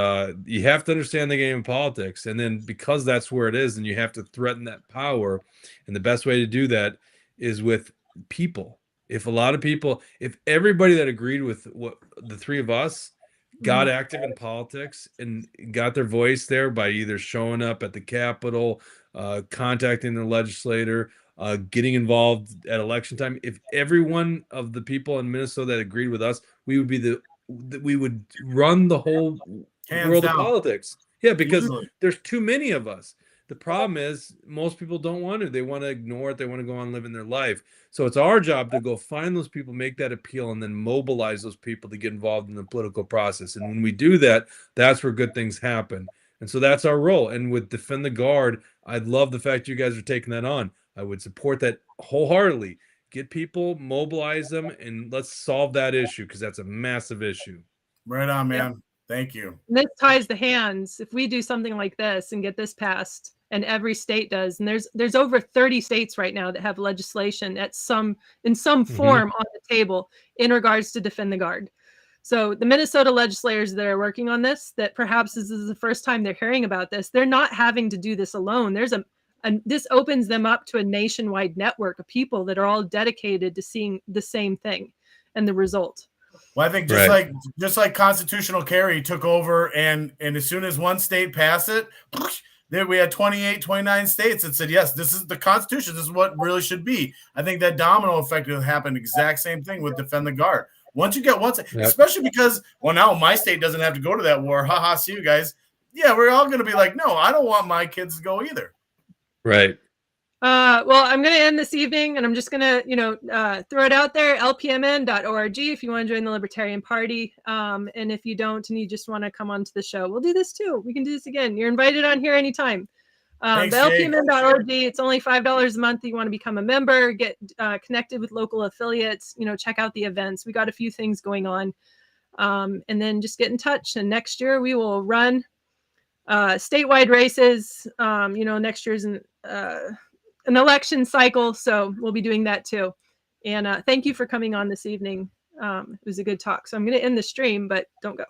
[SPEAKER 3] you have to understand the game of politics. And then because that's where it is, and you have to threaten that power. And the best way to do that is with people. If a lot of people, if everybody that agreed with what the three of us got active in politics and got their voice there by either showing up at the Capitol, contacting the legislator, getting involved at election time. If every one of the people in Minnesota that agreed with us, we would run the whole
[SPEAKER 2] Hands
[SPEAKER 3] world
[SPEAKER 2] down.
[SPEAKER 3] of politics. Yeah, because
[SPEAKER 2] Easily.
[SPEAKER 3] there's too many of us. The problem is most people don't want to. They want to ignore it. They want to go on living their life. So it's our job to go find those people, make that appeal, and then mobilize those people to get involved in the political process. And when we do that, that's where good things happen. And so that's our role. And with Defend the Guard, I love the fact you guys are taking that on. I would support that wholeheartedly. Get people, mobilize them, and let's solve that issue because that's a massive issue.
[SPEAKER 2] Right on, man.
[SPEAKER 1] Yep.
[SPEAKER 2] Thank you.
[SPEAKER 1] And this ties the hands. If we do something like this and get this passed, and every state does, and there's over 30 states right now that have legislation in some form on the table in regards to Defend the Guard. So the Minnesota legislators that are working on this, that perhaps this is the first time they're hearing about this, they're not having to do this alone. This opens them up to a nationwide network of people that are all dedicated to seeing the same thing and the result.
[SPEAKER 2] Well, I think just like constitutional carry took over, and as soon as one state passed it, there we had 28, 29 states that said, yes, this is the Constitution. This is what really should be. I think that domino effect will happen. Exact same thing with Defend the Guard. Once you get especially because, well, now my state doesn't have to go to that war. Ha, see you guys. Yeah, we're all going to be like, no, I don't want my kids to go either.
[SPEAKER 3] Right.
[SPEAKER 1] Well, I'm going to end this evening, and I'm just going to, throw it out there, lpmn.org, if you want to join the Libertarian Party. And if you don't, and you just want to come onto the show, we'll do this too. We can do this again. You're invited on here anytime.
[SPEAKER 2] Thanks,
[SPEAKER 1] the lpmn.org, it's only $5 a month. You want to become a member, get connected with local affiliates, check out the events. We got a few things going on. And then just get in touch. And next year we will run statewide races. Next year's an election cycle, so we'll be doing that too. And thank you for coming on this evening. It was a good talk. So I'm going to end the stream, but don't go.